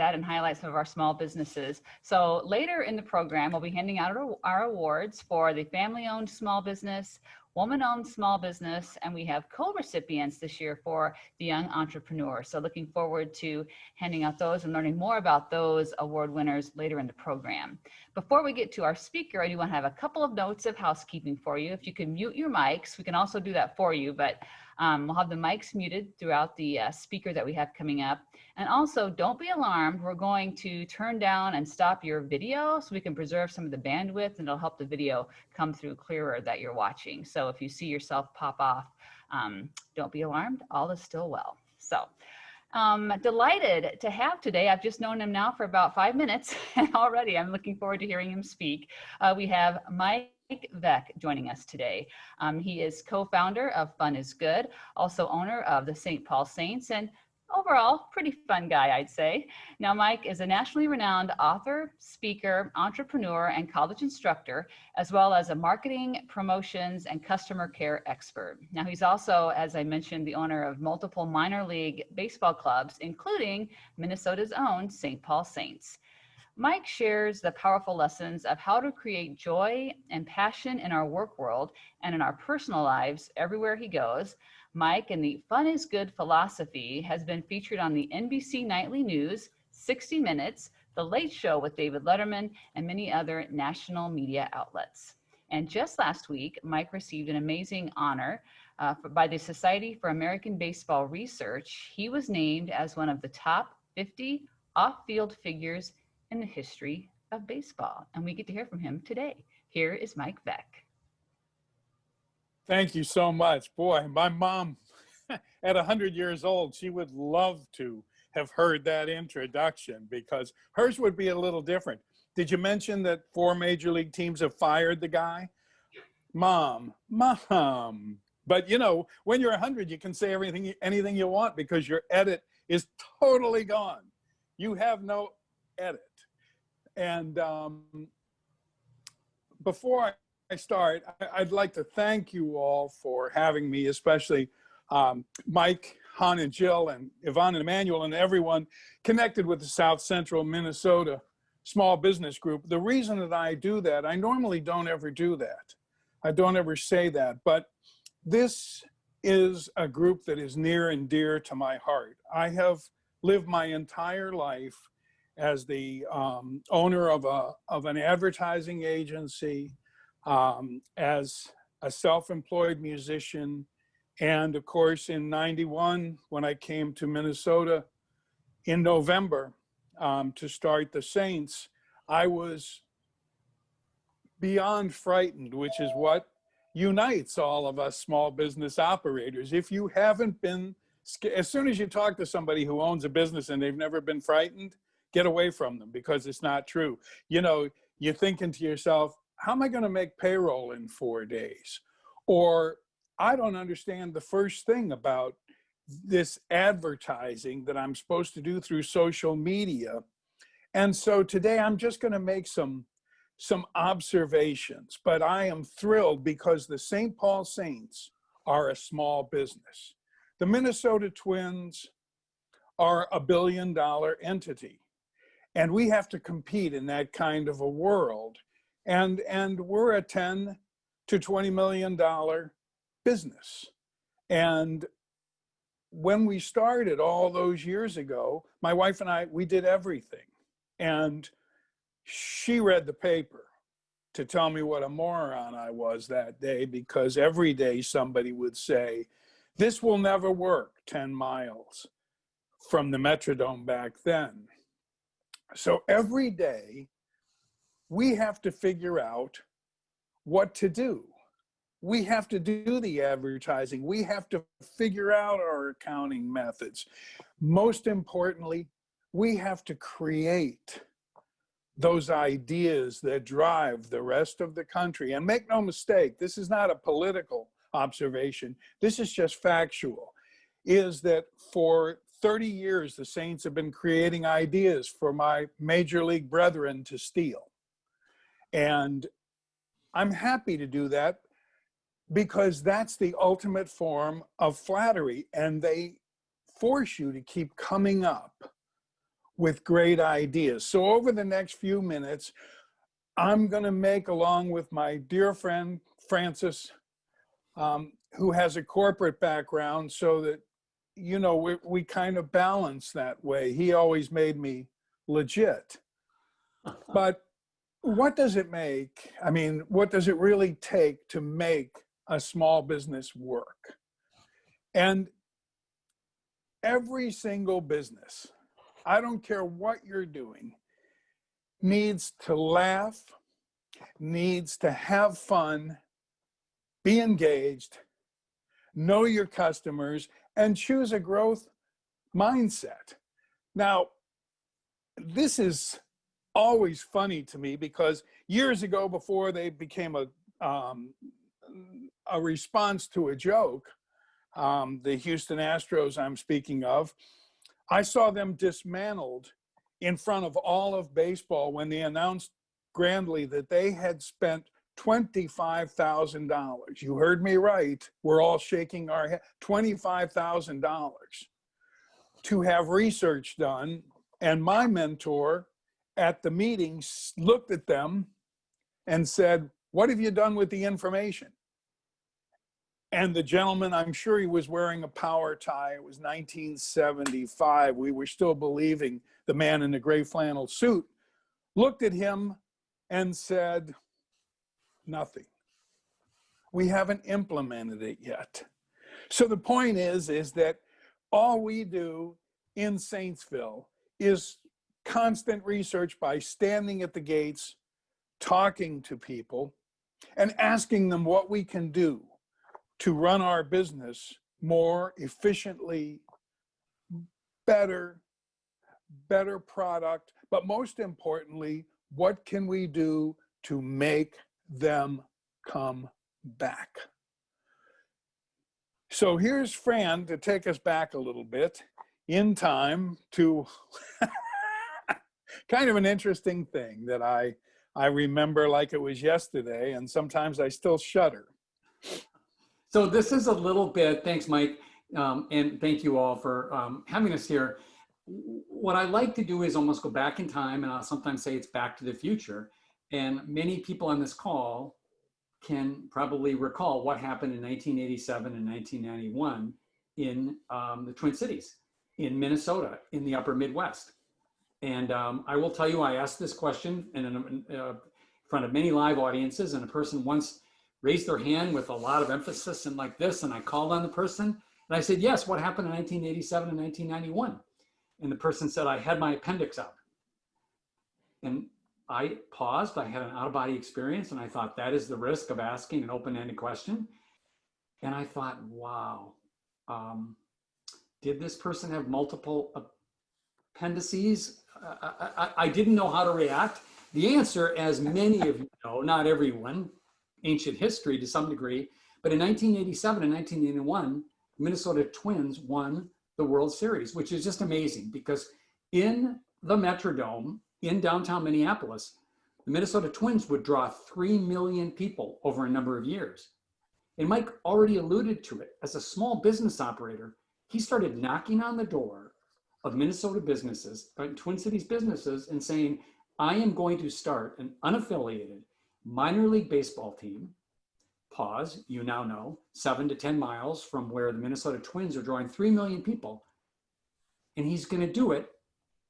that and highlight some of our small businesses. So later in the program, we'll be handing out our awards for the family-owned small business, woman-owned small business, and we have co-recipients this year for the young entrepreneur. So looking forward to handing out those and learning more about those award winners later in the program. Before we get to our speaker, I do want to have a couple of notes of housekeeping for you. If you can mute your mics, we can also do that for you, but we'll have the mics muted throughout the speaker that we have coming up. And also, don't be alarmed. We're going to turn down and stop your video so we can preserve some of the bandwidth, and it'll help the video come through clearer that you're watching. So if you see yourself pop off, don't be alarmed. All is still well. So delighted to have today. I've just known him now for about 5 minutes, and already I'm looking forward to hearing him speak. We have Mike Veeck joining us today. He is co-founder of Fun is Good, also owner of the St. Paul Saints, and overall, pretty fun guy, I'd say. Now, Mike is a nationally renowned author, speaker, entrepreneur, and college instructor, as well as a marketing, promotions, and customer care expert. Now, he's also, as I mentioned, the owner of multiple minor league baseball clubs, including Minnesota's own St. Paul Saints. Mike shares the powerful lessons of how to create joy and passion in our work world and in our personal lives everywhere he goes. Mike and the Fun is Good philosophy has been featured on the NBC Nightly News, 60 Minutes, The Late Show with David Letterman, and many other national media outlets. And just last week, Mike received an amazing honor by the Society for American Baseball Research. He was named as one of the top 50 off-field figures in the history of baseball. And we get to hear from him today. Here is Mike Veeck. Thank you so much. Boy, my mom at 100 years old, she would love to have heard that introduction because hers would be a little different. Did you mention that 4 major league teams have fired the guy? Mom. But you know, when you're 100, you can say anything you want because your edit is totally gone. You have no edit. And before I start, I'd like to thank you all for having me, especially Mike, Han, and Jill, and Yvonne and Emmanuel, and everyone connected with the South Central Minnesota Small Business Group. The reason that I do that, I normally don't ever do that. I don't ever say that, but this is a group that is near and dear to my heart. I have lived my entire life as the owner of an advertising agency, as a self-employed musician, and of course in '91 when I came to Minnesota in November to start the Saints, I was beyond frightened, which is what unites all of us small business operators. If you haven't been, as soon as you talk to somebody who owns a business and they've never been frightened, get away from them because it's not true. You know, you're thinking to yourself, how am I going to make payroll in 4 days? Or I don't understand the first thing about this advertising that I'm supposed to do through social media. And so today I'm just going to make some observations, but I am thrilled because the St. Paul Saints are a small business. The Minnesota Twins are a $1 billion entity. And we have to compete in that kind of a world. And we're a $10 to $20 million business. And when we started all those years ago, my wife and I, we did everything. And she read the paper to tell me what a moron I was that day, because every day somebody would say, this will never work 10 miles from the Metrodome back then. So every day we have to figure out what to do. We have to do the advertising. We have to figure out our accounting methods. Most importantly, we have to create those ideas that drive the rest of the country. And make no mistake, this is not a political observation. This is just factual, is that for 30 years, the Saints have been creating ideas for my major league brethren to steal. And I'm happy to do that because that's the ultimate form of flattery, and they force you to keep coming up with great ideas. So over the next few minutes, I'm going to make, along with my dear friend Francis, who has a corporate background, so that, you know, we kind of balance that way. He always made me legit. But what does it make? I mean, what does it really take to make a small business work? And every single business, I don't care what you're doing, needs to laugh, needs to have fun, be engaged, know your customers, and choose a growth mindset. Now, this is always funny to me, because years ago, before they became a response to a joke, the Houston Astros I'm speaking of, I saw them dismantled in front of all of baseball when they announced grandly that they had spent $25,000. You heard me right. We're all shaking our head. $25,000 to have research done. And my mentor at the meeting looked at them and said, "What have you done with the information?" And the gentleman, I'm sure he was wearing a power tie. It was 1975. We were still believing the man in the gray flannel suit, looked at him and said, "Nothing. We haven't implemented it yet." So the point is that all we do in Saintsville is constant research by standing at the gates, talking to people, and asking them what we can do to run our business more efficiently, better product, but most importantly, what can we do to make them come back? So here's Fran to take us back a little bit in time to kind of an interesting thing that I remember like it was yesterday, and sometimes I still shudder. So this is a little bit, thanks Mike, and thank you all for having us here. What I like to do is almost go back in time, and I'll sometimes say it's back to the future. And many people on this call can probably recall what happened in 1987 and 1991 in the Twin Cities, in Minnesota, in the upper Midwest. And I will tell you, I asked this question in front of many live audiences, and a person once raised their hand with a lot of emphasis and like this, and I called on the person, and I said, "Yes, what happened in 1987 and 1991? And the person said, "I had my appendix out." And I paused, I had an out-of-body experience, and I thought, that is the risk of asking an open-ended question. And I thought, wow, did this person have multiple appendices? I didn't know how to react. The answer, as many of you know, not everyone, ancient history to some degree, but in 1987 and 1981, Minnesota Twins won the World Series, which is just amazing, because in the Metrodome in downtown Minneapolis, the Minnesota Twins would draw 3 million people over a number of years. And Mike already alluded to it. As a small business operator, he started knocking on the door of Minnesota businesses, Twin Cities businesses, and saying, "I am going to start an unaffiliated minor league baseball team," pause, you now know, 7 to 10 miles from where the Minnesota Twins are drawing 3 million people. And he's going to do it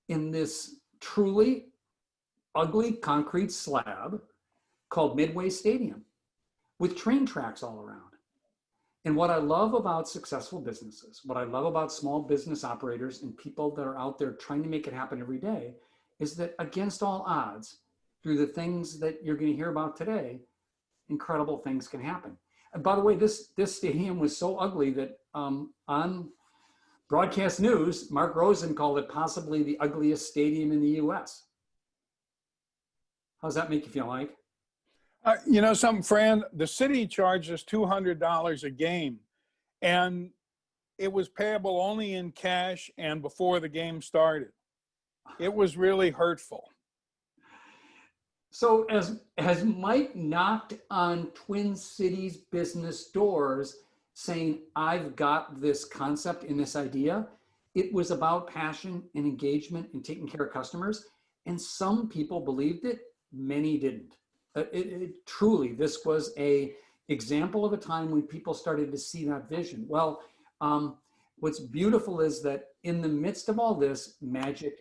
in this truly ugly concrete slab called Midway Stadium with train tracks all around. And what I love about successful businesses, what I love about small business operators and people that are out there trying to make it happen every day, is that against all odds, through the things that you're going to hear about today, incredible things can happen. And by the way, this stadium was so ugly that on broadcast news, Mark Rosen called it possibly the ugliest stadium in the US. How does that make you feel, Mike? You know something, Fran? The city charged us $200 a game, and it was payable only in cash and before the game started. It was really hurtful. So as Mike knocked on Twin Cities business doors saying, "I've got this concept and this idea," it was about passion and engagement and taking care of customers. And some people believed it, many didn't. Truly, this was a example of a time when people started to see that vision. Well, what's beautiful is that in the midst of all this, magic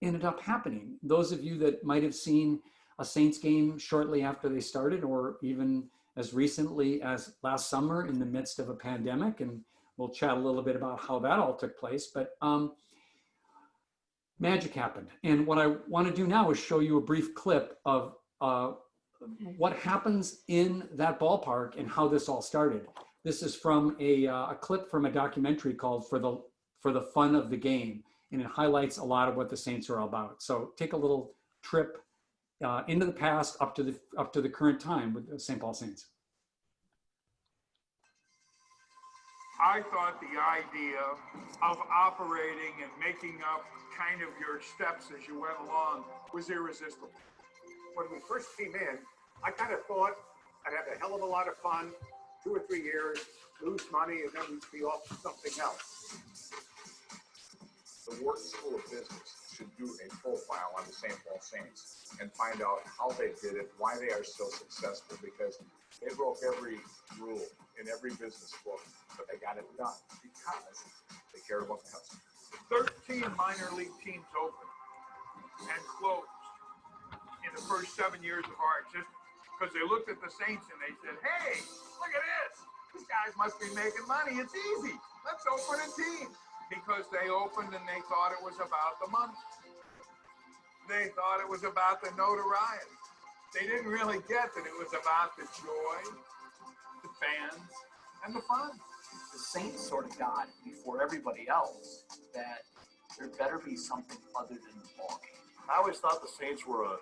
ended up happening. Those of you that might have seen a Saints game shortly after they started, or even as recently as last summer in the midst of a pandemic, and we'll chat a little bit about how that all took place, but magic happened. And what I want to do now is show you a brief clip of what happens in that ballpark and how this all started. This is from a clip from a documentary called For the Fun of the Game, and it highlights a lot of what the Saints are all about. So take a little trip into the past up to the current time with the St. Paul Saints. I thought the idea of operating and making up kind of your steps as you went along was irresistible. When we first came in, I kind of thought I'd have a hell of a lot of fun, 2 or 3 years, lose money, and then we'd be off to something else. The Wharton School of Business should do a profile on the St. Paul Saints and find out how they did it, why they are so successful, because they broke every rule in every business book, but they got it done because they care about the customer. 13 minor league teams opened and closed in the first 7 years of our existence because they looked at the Saints and they said, hey, look at this. These guys must be making money. It's easy. Let's open a team. Because they opened and they thought it was about the money. They thought it was about the notoriety. They didn't really get that it was about the joy, the fans, and the fun. The Saints sort of got before everybody else that there better be something other than the ball game. I always thought the Saints were a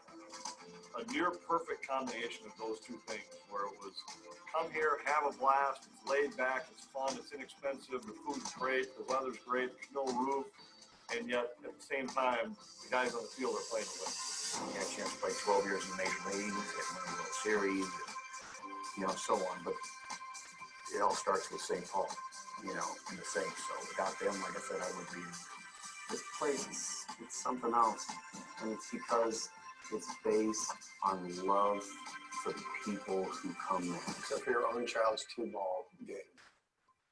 near perfect combination of those two things, where it was come here, have a blast, it's laid back, it's fun, it's inexpensive, the food's great, the weather's great, there's no roof, and yet at the same time, the guys on the field are playing to win. You had a chance to play 12 years in the Major Leagues, and win a World Series, and, so on. But it all starts with St. Paul, and the Saints. So without them, like I said, I would be. This place it's something else, and it's because it's based on love for the people who come there. Except for your own child's 2-ball game.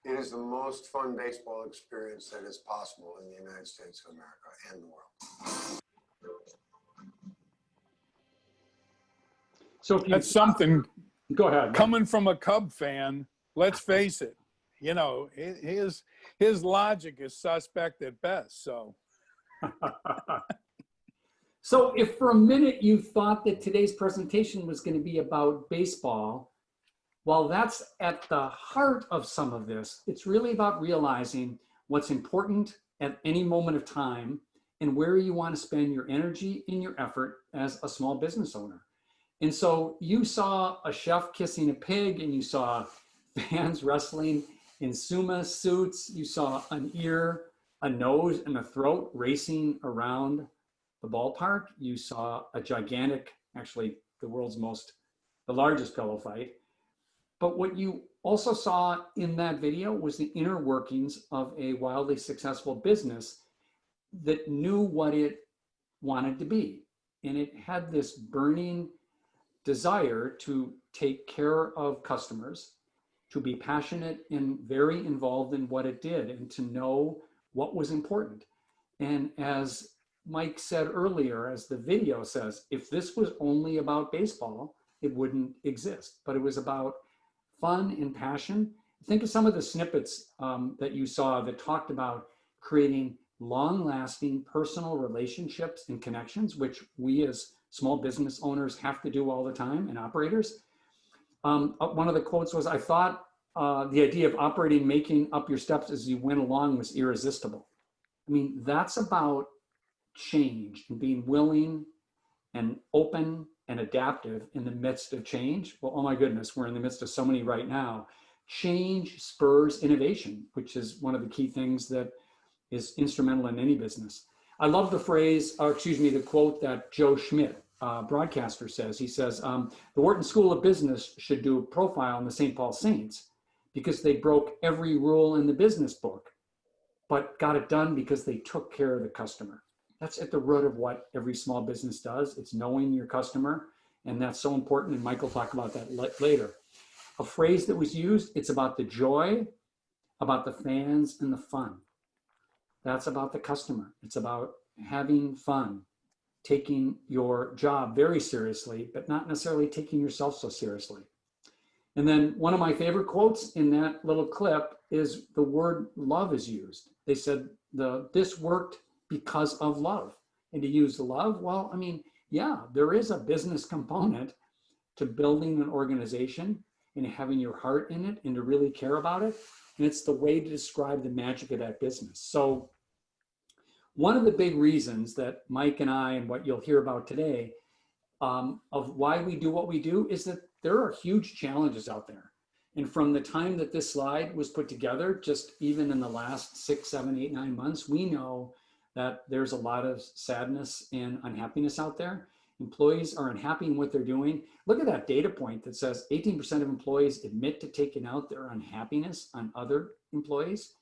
It is the most fun baseball experience that is possible in the United States of America and the world. So if you, That's something. Go ahead. Coming from a Cub fan, let's face it, his logic is suspect at best. So. So if for a minute you thought that today's presentation was going to be about baseball, while that's at the heart of some of this, it's really about realizing what's important at any moment of time and where you want to spend your energy and your effort as a small business owner. And so you saw a chef kissing a pig, and you saw fans wrestling in sumo suits. You saw an ear, a nose, and a throat racing around the ballpark. You saw a gigantic, actually the largest pillow fight. But what you also saw in that video was the inner workings of a wildly successful business that knew what it wanted to be. And it had this burning desire to take care of customers, to be passionate and very involved in what it did, and to know what was important. And as Mike said earlier, as the video says, if this was only about baseball, it wouldn't exist. But it was about fun and passion. Think of some of the snippets that you saw that talked about creating long-lasting personal relationships and connections, which we as small business owners have to do all the time, and operators. One of the quotes was, I thought the idea of operating, making up your steps as you went along was irresistible. I mean, that's about change and being willing and open and adaptive in the midst of change. Well, oh my goodness, we're in the midst of so many right now. Change spurs innovation, which is one of the key things that is instrumental in any business. I love the phrase, or excuse me, the quote that Joe Schmidt, broadcaster, says. He says, the Wharton School of Business should do a profile on the St. Paul Saints because they broke every rule in the business book, but got it done because they took care of the customer. That's at the root of what every small business does. It's knowing your customer, and that's so important, and Mike will talk about that later. A phrase that was used, it's about the joy, about the fans, and the fun. That's about the customer. It's about having fun, taking your job very seriously, but not necessarily taking yourself so seriously. And then one of my favorite quotes in that little clip is the word love is used. They said this worked because of love. And to use love, well, I mean, yeah, there is a business component to building an organization and having your heart in it and to really care about it. And it's the way to describe the magic of that business. So one of the big reasons that Mike and I, and what you'll hear about today, of why we do what we do is that there are huge challenges out there. And from the time that this slide was put together, just even in the last 6, 7, 8, 9 months, we know that there's a lot of sadness and unhappiness out there. Employees are unhappy in what they're doing. Look at that data point that says 18% of employees admit to taking out their unhappiness on other employees.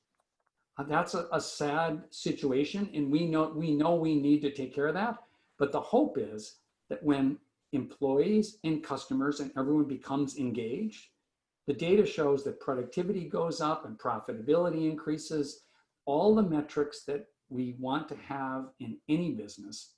That's a sad situation, and we know we need to take care of that. But the hope is that when employees and customers and everyone becomes engaged, the data shows that productivity goes up and profitability increases. All the metrics that we want to have in any business,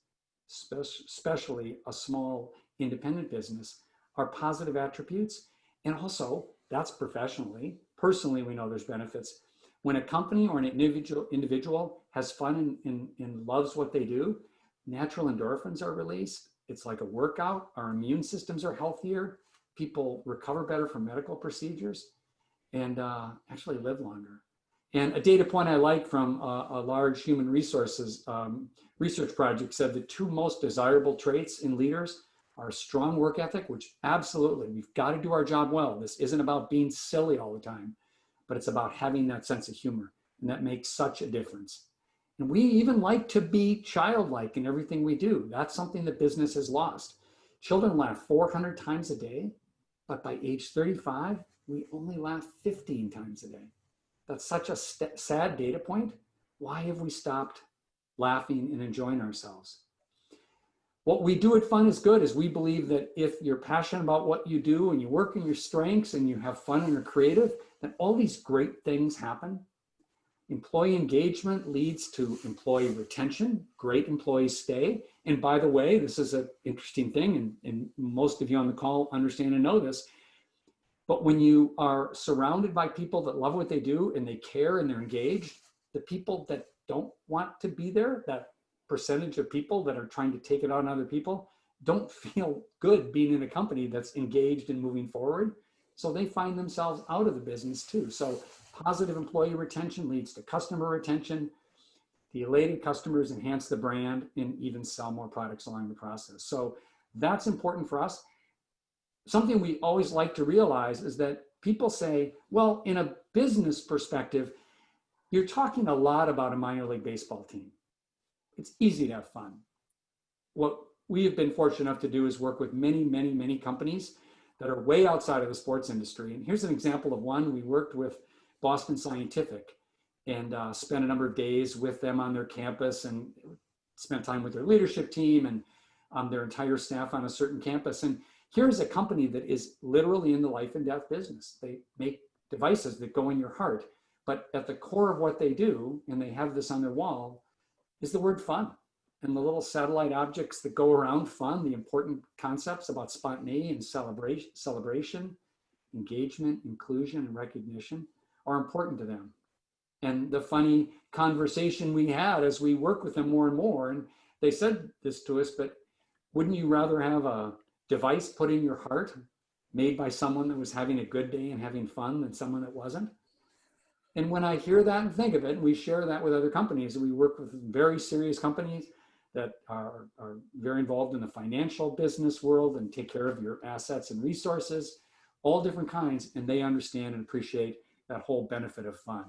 especially a small independent business, are positive attributes. And also, that's professionally. Personally, we know there's benefits. When a company or an individual has fun and loves what they do, natural endorphins are released. It's like a workout. Our immune systems are healthier. People recover better from medical procedures and actually live longer. And a data point I like from a large human resources research project said the 2 most desirable traits in leaders are strong work ethic, which absolutely, we've got to do our job well. This isn't about being silly all the time, but it's about having that sense of humor. And that makes such a difference. And we even like to be childlike in everything we do. That's something that business has lost. Children laugh 400 times a day, but by age 35, we only laugh 15 times a day. That's such a sad data point. Why have we stopped laughing and enjoying ourselves? What we do at Fun is Good is we believe that if you're passionate about what you do and you work in your strengths and you have fun and you're creative, then all these great things happen. Employee engagement leads to employee retention. Great employees stay. And by the way, this is an interesting thing, and most of you on the call understand and know this, but when you are surrounded by people that love what they do and they care and they're engaged, the people that don't want to be there, that percentage of people that are trying to take it on other people, don't feel good being in a company that's engaged and moving forward. So they find themselves out of the business too. So positive employee retention leads to customer retention. The elated customers enhance the brand and even sell more products along the process. So that's important for us. Something we always like to realize is that people say, well, in a business perspective, you're talking a lot about a minor league baseball team. It's easy to have fun. What we have been fortunate enough to do is work with many, many, many companies that are way outside of the sports industry. And here's an example of one. We worked with Boston Scientific and spent a number of days with them on their campus and spent time with their leadership team and their entire staff on a certain campus. And here's a company that is literally in the life and death business. They make devices that go in your heart, but at the core of what they do, and they have this on their wall, is the word fun. And the little satellite objects that go around fun, the important concepts about spontaneity and celebration, engagement, inclusion, and recognition are important to them. And the funny conversation we had as we work with them more and more, and they said this to us, but wouldn't you rather have a device put in your heart made by someone that was having a good day and having fun than someone that wasn't? And when I hear that and think of it, we share that with other companies. We work with very serious companies that are very involved in the financial business world and take care of your assets and resources, all different kinds, and they understand and appreciate that whole benefit of fun.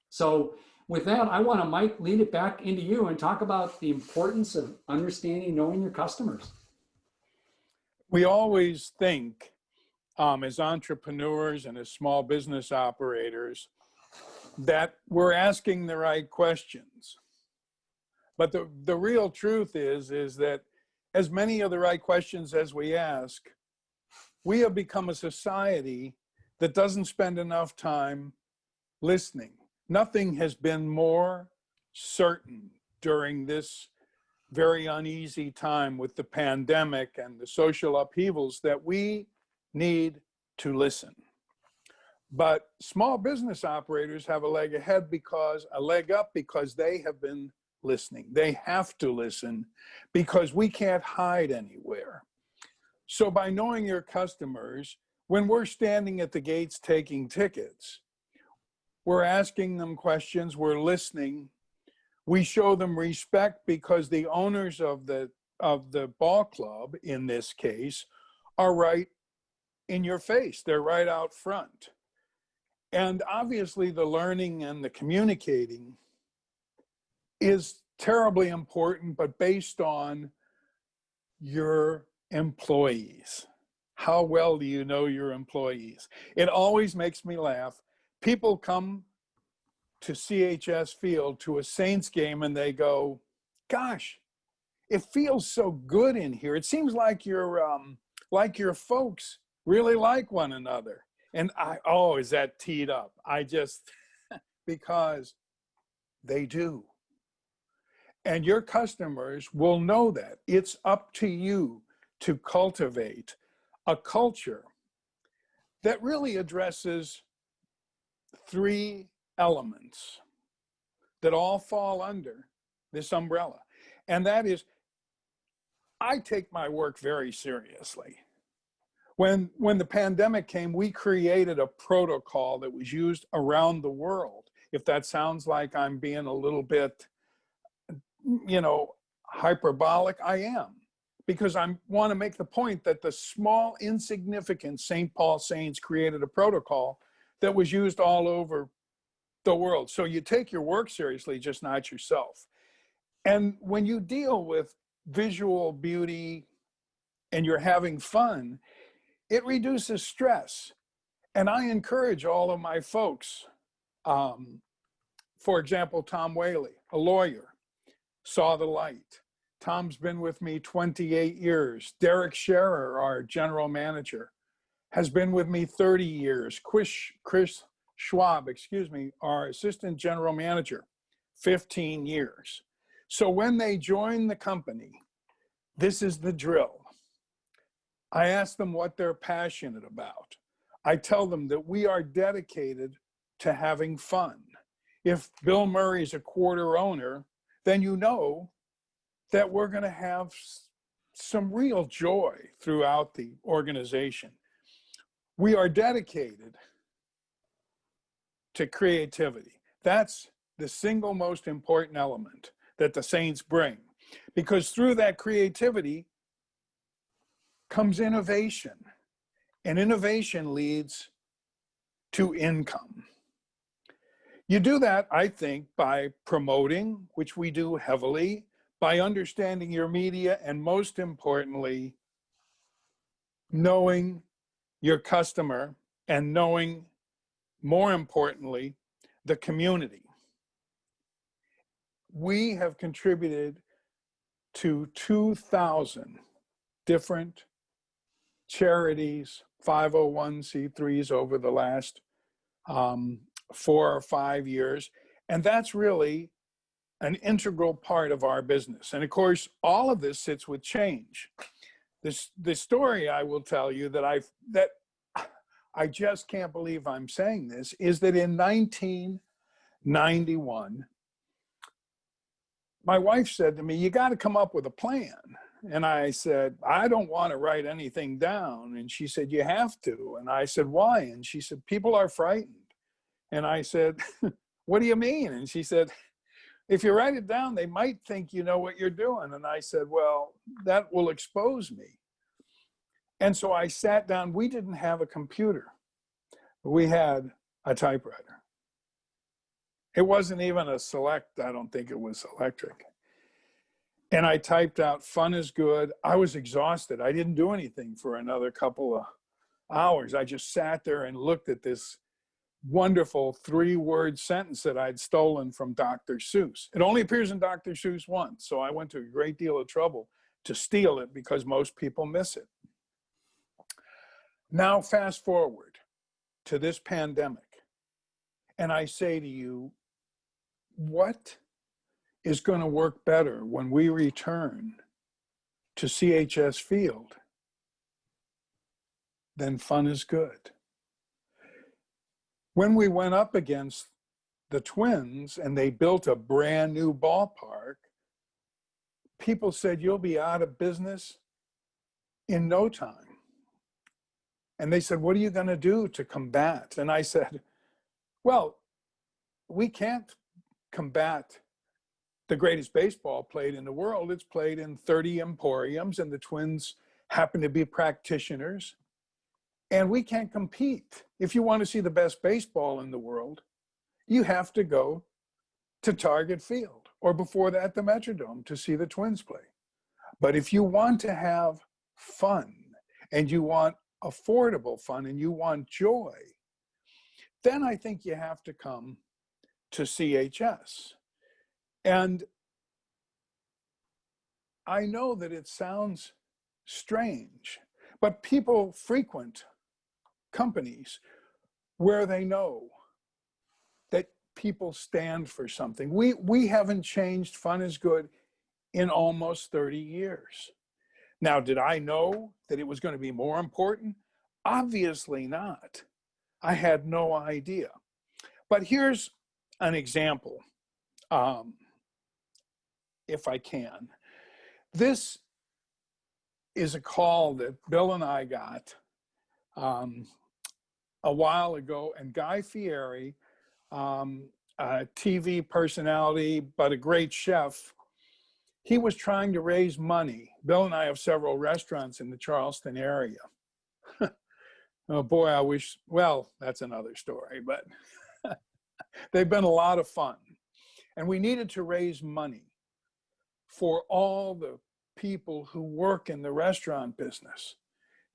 So with that, I want to, Mike, lead it back into you and talk about the importance of understanding, knowing your customers. We always think as entrepreneurs and as small business operators that we're asking the right questions. But the real truth is that as many of the right questions as we ask, we have become a society that doesn't spend enough time listening. Nothing has been more certain during this very uneasy time with the pandemic and the social upheavals that we need to listen. But small business operators have a leg up because they have been listening. They have to listen because we can't hide anywhere. So by knowing your customers, when we're standing at the gates taking tickets, we're asking them questions, we're listening, we show them respect because the owners of the ball club, in this case, are right in your face. They're right out front. And obviously the learning and the communicating is terribly important, but based on your employees. How well do you know your employees? It always makes me laugh. People come to CHS Field to a Saints game and they go, gosh, it feels so good in here. It seems like your folks really like one another. And is that teed up? Because they do. And your customers will know that. It's up to you to cultivate a culture that really addresses three elements that all fall under this umbrella. And that is, I take my work very seriously. When the pandemic came, we created a protocol that was used around the world. If that sounds like I'm being a little bit, hyperbolic, I am. Because I want to make the point that the small, insignificant St. Paul Saints created a protocol that was used all over the world. So you take your work seriously, just not yourself. And when you deal with visual beauty and you're having fun, it reduces stress. And I encourage all of my folks, for example, Tom Whaley, a lawyer, saw the light. Tom's been with me 28 years. Derek Scherer, our general manager, has been with me 30 years. Chris Schwab, our assistant general manager, 15 years. So when they join the company, this is the drill. I ask them what they're passionate about. I tell them that we are dedicated to having fun. If Bill Murray's a quarter owner, then you know that we're going to have some real joy throughout the organization. We are dedicated to creativity. That's the single most important element that the Saints bring, because through that creativity comes innovation, and innovation leads to income. You do that, I think, by promoting, which we do heavily, by understanding your media, and most importantly, knowing your customer, and knowing, more importantly, the community. We have contributed to 2,000 different charities, 501c3s over the last 4 or 5 years. And that's really an integral part of our business. And of course, all of this sits with change. The story I will tell you that I just can't believe I'm saying this is that in 1991, my wife said to me, you got to come up with a plan. And I said, I don't want to write anything down. And she said, you have to. And I said, why? And she said, people are frightened. And I said, what do you mean? And she said, if you write it down, they might think you know what you're doing. And I said, well, that will expose me. And so I sat down. We didn't have a computer. We had a typewriter. It wasn't even a Select. I don't think it was electric. And I typed out, fun is good. I was exhausted. I didn't do anything for another couple of hours. I just sat there and looked at this wonderful 3-word sentence that I'd stolen from Dr. Seuss. It only appears in Dr. Seuss once, so I went to a great deal of trouble to steal it because most people miss it. Now fast forward to this pandemic, and I say to you, what is going to work better when we return to CHS Field than fun is good? When we went up against the Twins and they built a brand new ballpark, people said, you'll be out of business in no time. And they said, what are you going to do to combat? And I said, well, we can't combat the greatest baseball played in the world. It's played in 30 emporiums, and the Twins happen to be practitioners. And we can't compete. If you want to see the best baseball in the world, you have to go to Target Field, or before that, the Metrodome, to see the Twins play. But if you want to have fun, and you want affordable fun, and you want joy, then I think you have to come to CHS. And I know that it sounds strange, but people frequent companies where they know that people stand for something. We haven't changed Fun is Good in almost 30 years. Now, did I know that it was going to be more important? Obviously not. I had no idea. But here's an example, if I can. This is a call that Bill and I got a while ago, and Guy Fieri, a TV personality, but a great chef, he was trying to raise money. Bill and I have several restaurants in the Charleston area. Oh boy, I wish, well, that's another story, but they've been a lot of fun. And we needed to raise money for all the people who work in the restaurant business.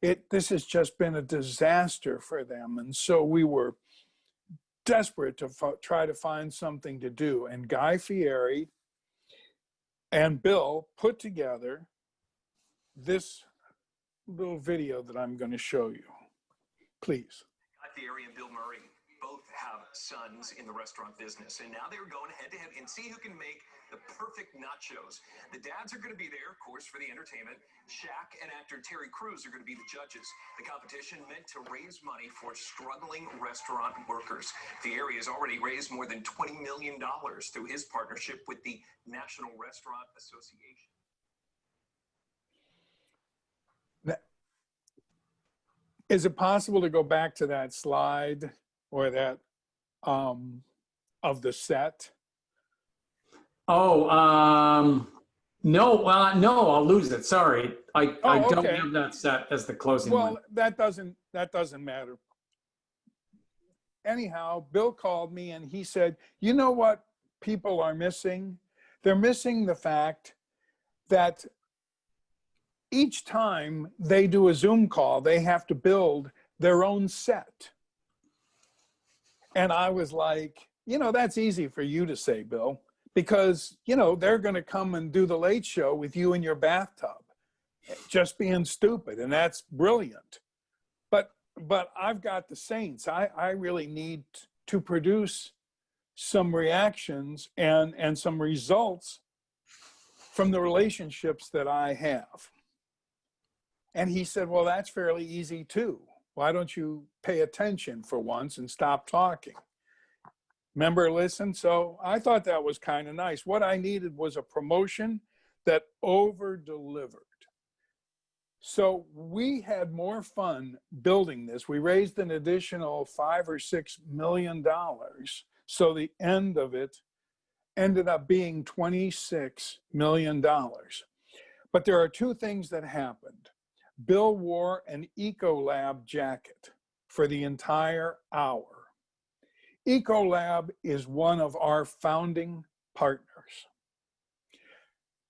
This has just been a disaster for them. And so we were desperate to try to find something to do. And Guy Fieri and Bill put together this little video that I'm going to show you. Please. Guy Fieri and Bill Murray both have sons in the restaurant business, and now they're going head to head and see who can make the perfect nachos. The dads are going to be there, of course, for the entertainment. Shaq and actor Terry Crews are going to be the judges. The competition meant to raise money for struggling restaurant workers. Fieri has already raised more than $20 million through his partnership with the National Restaurant Association. Is it possible to go back to that slide or that of the set? Oh, no, no, I'll lose it. Sorry. I don't okay. have that set as the closing Well, one. that doesn't matter. Anyhow, Bill called me and he said, you know what people are missing? They're missing the fact that each time they do a Zoom call, they have to build their own set. And I was like, that's easy for you to say, Bill, because, they're going to come and do the Late Show with you in your bathtub, just being stupid. And that's brilliant. But I've got the Saints. I really need to produce some reactions and some results from the relationships that I have. And he said, well, that's fairly easy too. Why don't you pay attention for once and stop talking? Remember, listen? So I thought that was kind of nice. What I needed was a promotion that over-delivered. So we had more fun building this. We raised an additional $5 or $6 million. So the end of it ended up being $26 million. But there are two things that happened. Bill wore an Ecolab jacket for the entire hour. Ecolab is one of our founding partners.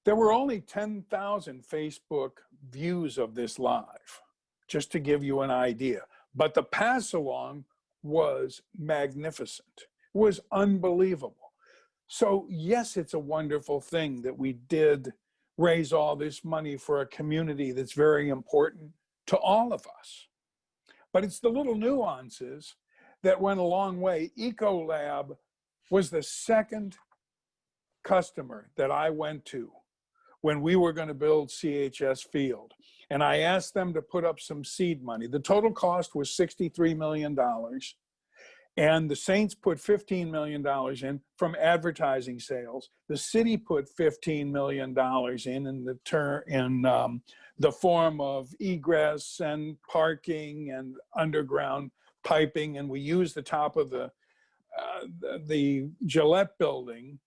There were only 10,000 Facebook views of this live, just to give you an idea. But the pass along was magnificent. It was unbelievable. So yes, it's a wonderful thing that we did raise all this money for a community that's very important to all of us. But it's the little nuances that went a long way. Ecolab was the second customer that I went to when we were going to build CHS Field. And I asked them to put up some seed money. The total cost was $63 million. And the Saints put $15 million in from advertising sales. The city put $15 million in the form of egress and parking and underground piping. And we used the top of the Gillette building,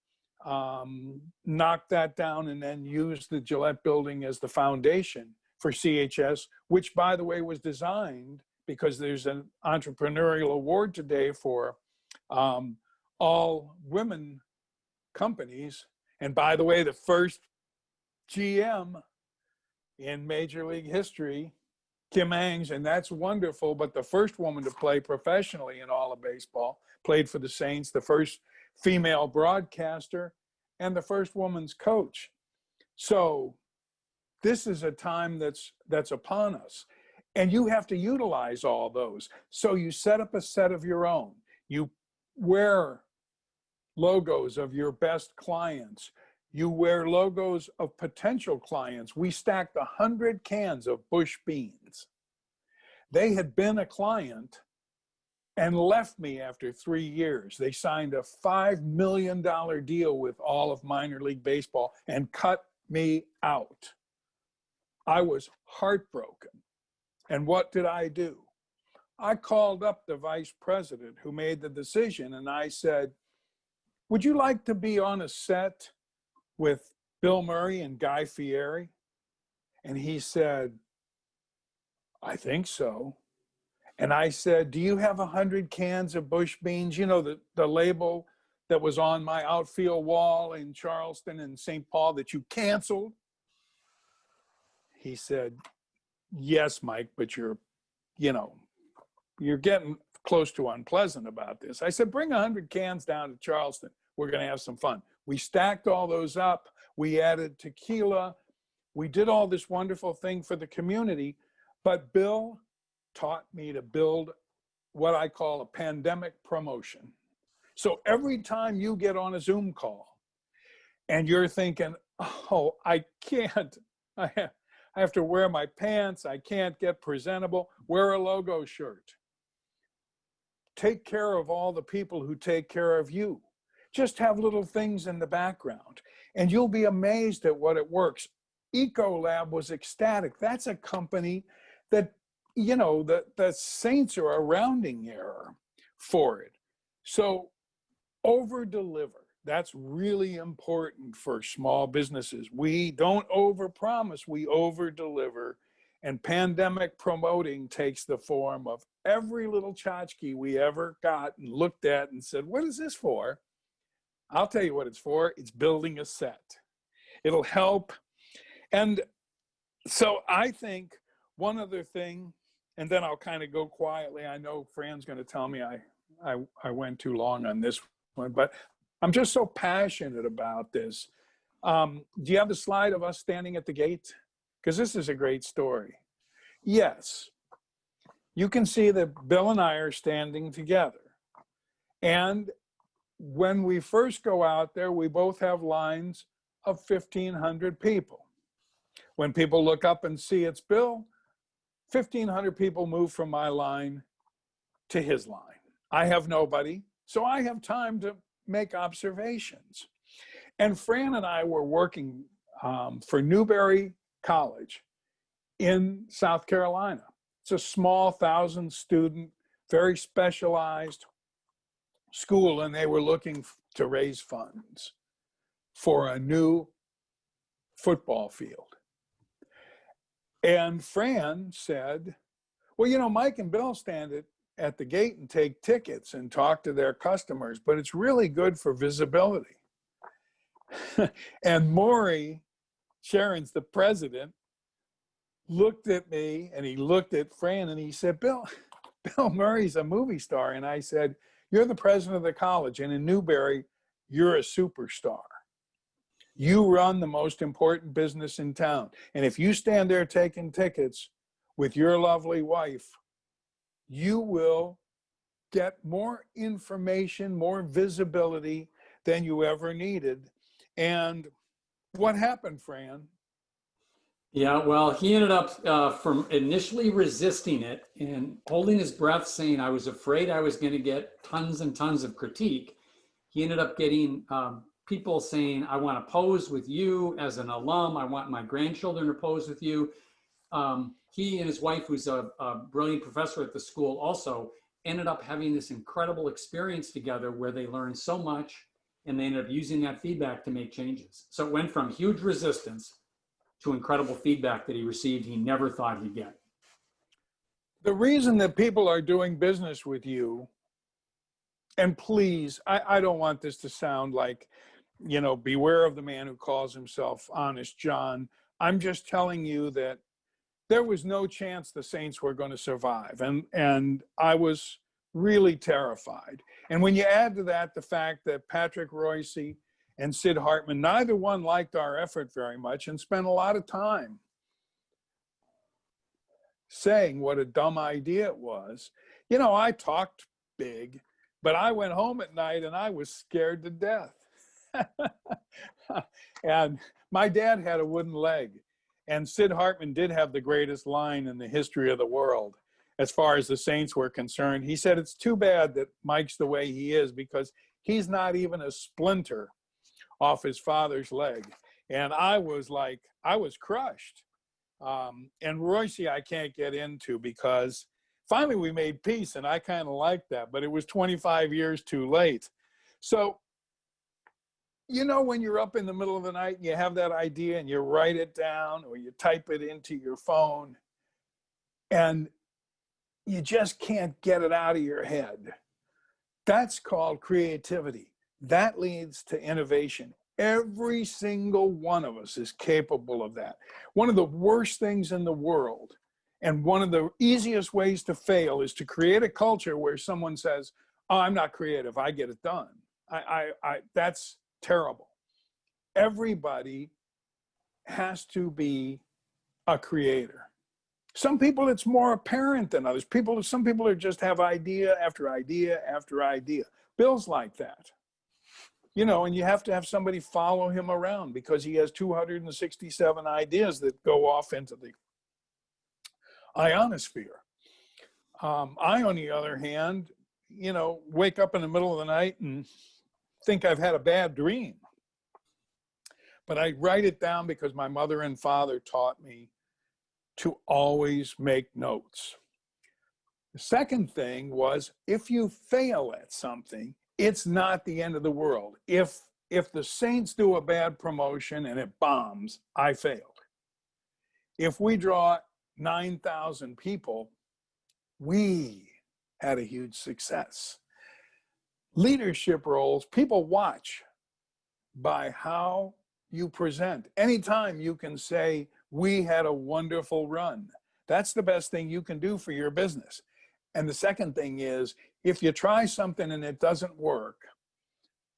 knocked that down, and then used the Gillette building as the foundation for CHS, which, by the way, was designed because there's an entrepreneurial award today for all women companies. And by the way, the first GM in Major League history, Kim Hangs, and that's wonderful, but the first woman to play professionally in all of baseball, played for the Saints, the first female broadcaster, and the first woman's coach. So this is a time that's upon us. And you have to utilize all those. So you set up a set of your own. You wear logos of your best clients. You wear logos of potential clients. We stacked 100 cans of Bush beans. They had been a client and left me after 3 years. They signed a $5 million deal with all of minor league baseball and cut me out. I was heartbroken. And what did I do? I called up the vice president who made the decision, and I said, would you like to be on a set with Bill Murray and Guy Fieri? And he said, I think so. And I said, do you have 100 cans of Bush beans? You know, the label that was on my outfield wall in Charleston and St. Paul that you canceled? He said, yes, Mike, but you're getting close to unpleasant about this. I said, bring 100 cans down to Charleston. We're going to have some fun. We stacked all those up. We added tequila. We did all this wonderful thing for the community. But Bill taught me to build what I call a pandemic promotion. So every time you get on a Zoom call and you're thinking, oh, I can't, I have to wear my pants, I can't get presentable, wear a logo shirt. Take care of all the people who take care of you. Just have little things in the background and you'll be amazed at what it works. Ecolab was ecstatic. That's a company that, you know, the Saints are a rounding error for it. So over deliver. That's really important for small businesses. We don't overpromise, we over-deliver. And pandemic promoting takes the form of every little tchotchke we ever got and looked at and said, what is this for? I'll tell you what it's for. It's building a set. It'll help. And so I think one other thing, and then I'll kind of go quietly. I know Fran's going to tell me I went too long on this one, but I'm just so passionate about this. Do you have the slide of us standing at the gate? Because this is a great story. Yes, you can see that Bill and I are standing together. And when we first go out there, we both have lines of 1,500 people. When people look up and see it's Bill, 1,500 people move from my line to his line. I have nobody, so I have time to make observations. And Fran and I were working for Newberry College in South Carolina. It's a small 1,000-student, very specialized school, and they were looking to raise funds for a new football field. And Fran said, well, you know, Mike and Bill stand at the gate and take tickets and talk to their customers, but it's really good for visibility. And Maury, Sharon's the president, looked at me and he looked at Fran and he said, Bill, Bill Murray's a movie star. And I said, you're the president of the college. And in Newberry, you're a superstar. You run the most important business in town. And if you stand there taking tickets with your lovely wife, you will get more information, more visibility than you ever needed. And what happened, Fran? Yeah, well, he ended up from initially resisting it and holding his breath, saying, I was afraid I was going to get tons and tons of critique. He ended up getting people saying, I want to pose with you as an alum. I want my grandchildren to pose with you. He and his wife, who's a brilliant professor at the school, also ended up having this incredible experience together where they learned so much, and they ended up using that feedback to make changes. So it went from huge resistance to incredible feedback that he received he never thought he'd get. The reason that people are doing business with you, and please, I don't want this to sound like, you know, beware of the man who calls himself Honest John. I'm just telling you that there was no chance the Saints were going to survive. And I was really terrified. And when you add to that the fact that Patrick Royce and Sid Hartman, neither one liked our effort very much and spent a lot of time saying what a dumb idea it was. You know, I talked big, but I went home at night and I was scared to death. And my dad had a wooden leg, and Sid Hartman did have the greatest line in the history of the world as far as the Saints were concerned. He said, it's too bad that Mike's the way he is, because he's not even a splinter off his father's leg. And I was like, I was crushed. And Royce, I can't get into, because finally we made peace, and I kind of liked that, but it was 25 years too late. So, you know, when you're up in the middle of the night and you have that idea and you write it down or you type it into your phone and you just can't get it out of your head, that's called creativity. That leads to innovation. Every single one of us is capable of that. One of the worst things in the world, and one of the easiest ways to fail, is to create a culture where someone says, oh, I'm not creative, I get it done. That's terrible. Everybody has to be a creator. Some people, it's more apparent than others. Some people are just have idea after idea after idea. Bill's like that. You know, and you have to have somebody follow him around, because he has 267 ideas that go off into the ionosphere. I, on the other hand, you know, wake up in the middle of the night and think I've had a bad dream. But I write it down because my mother and father taught me to always make notes. The second thing was, if you fail at something, it's not the end of the world. If the Saints do a bad promotion and it bombs, I failed. If we draw 9,000 people, we had a huge success. Leadership roles, people watch by how you present. Anytime you can say, we had a wonderful run, that's the best thing you can do for your business. And the second thing is, if you try something and it doesn't work,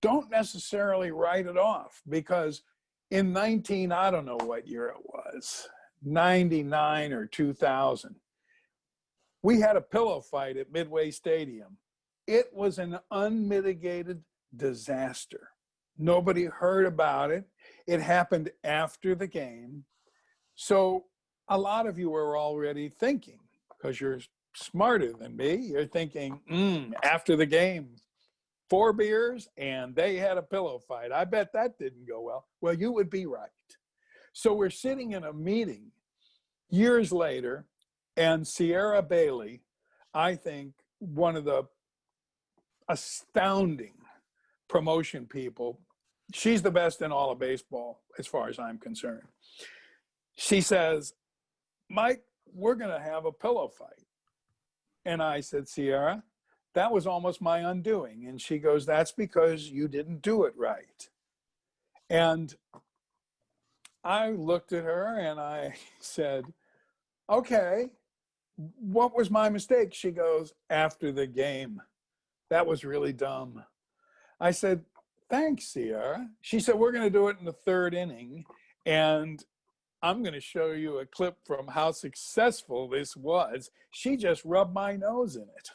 don't necessarily write it off, because in I don't know what year it was, 99 or 2000, we had a pillow fight at Midway Stadium. It was an unmitigated disaster. Nobody heard about it. It happened after the game. So a lot of you are already thinking, because you're smarter than me, you're thinking, after the game, 4 beers and they had a pillow fight. I bet that didn't go well. Well, you would be right. So we're sitting in a meeting years later, and Sierra Bailey, I think one of the astounding promotion people, she's the best in all of baseball as far as I'm concerned. She says, Mike, we're going to have a pillow fight. And I said, Sierra, that was almost my undoing. And she goes, that's because you didn't do it right. And I looked at her and I said, okay, what was my mistake? She goes, after the game. That was really dumb. I said, thanks, Sierra. She said, we're going to do it in the third inning. And I'm going to show you a clip from how successful this was. She just rubbed my nose in it.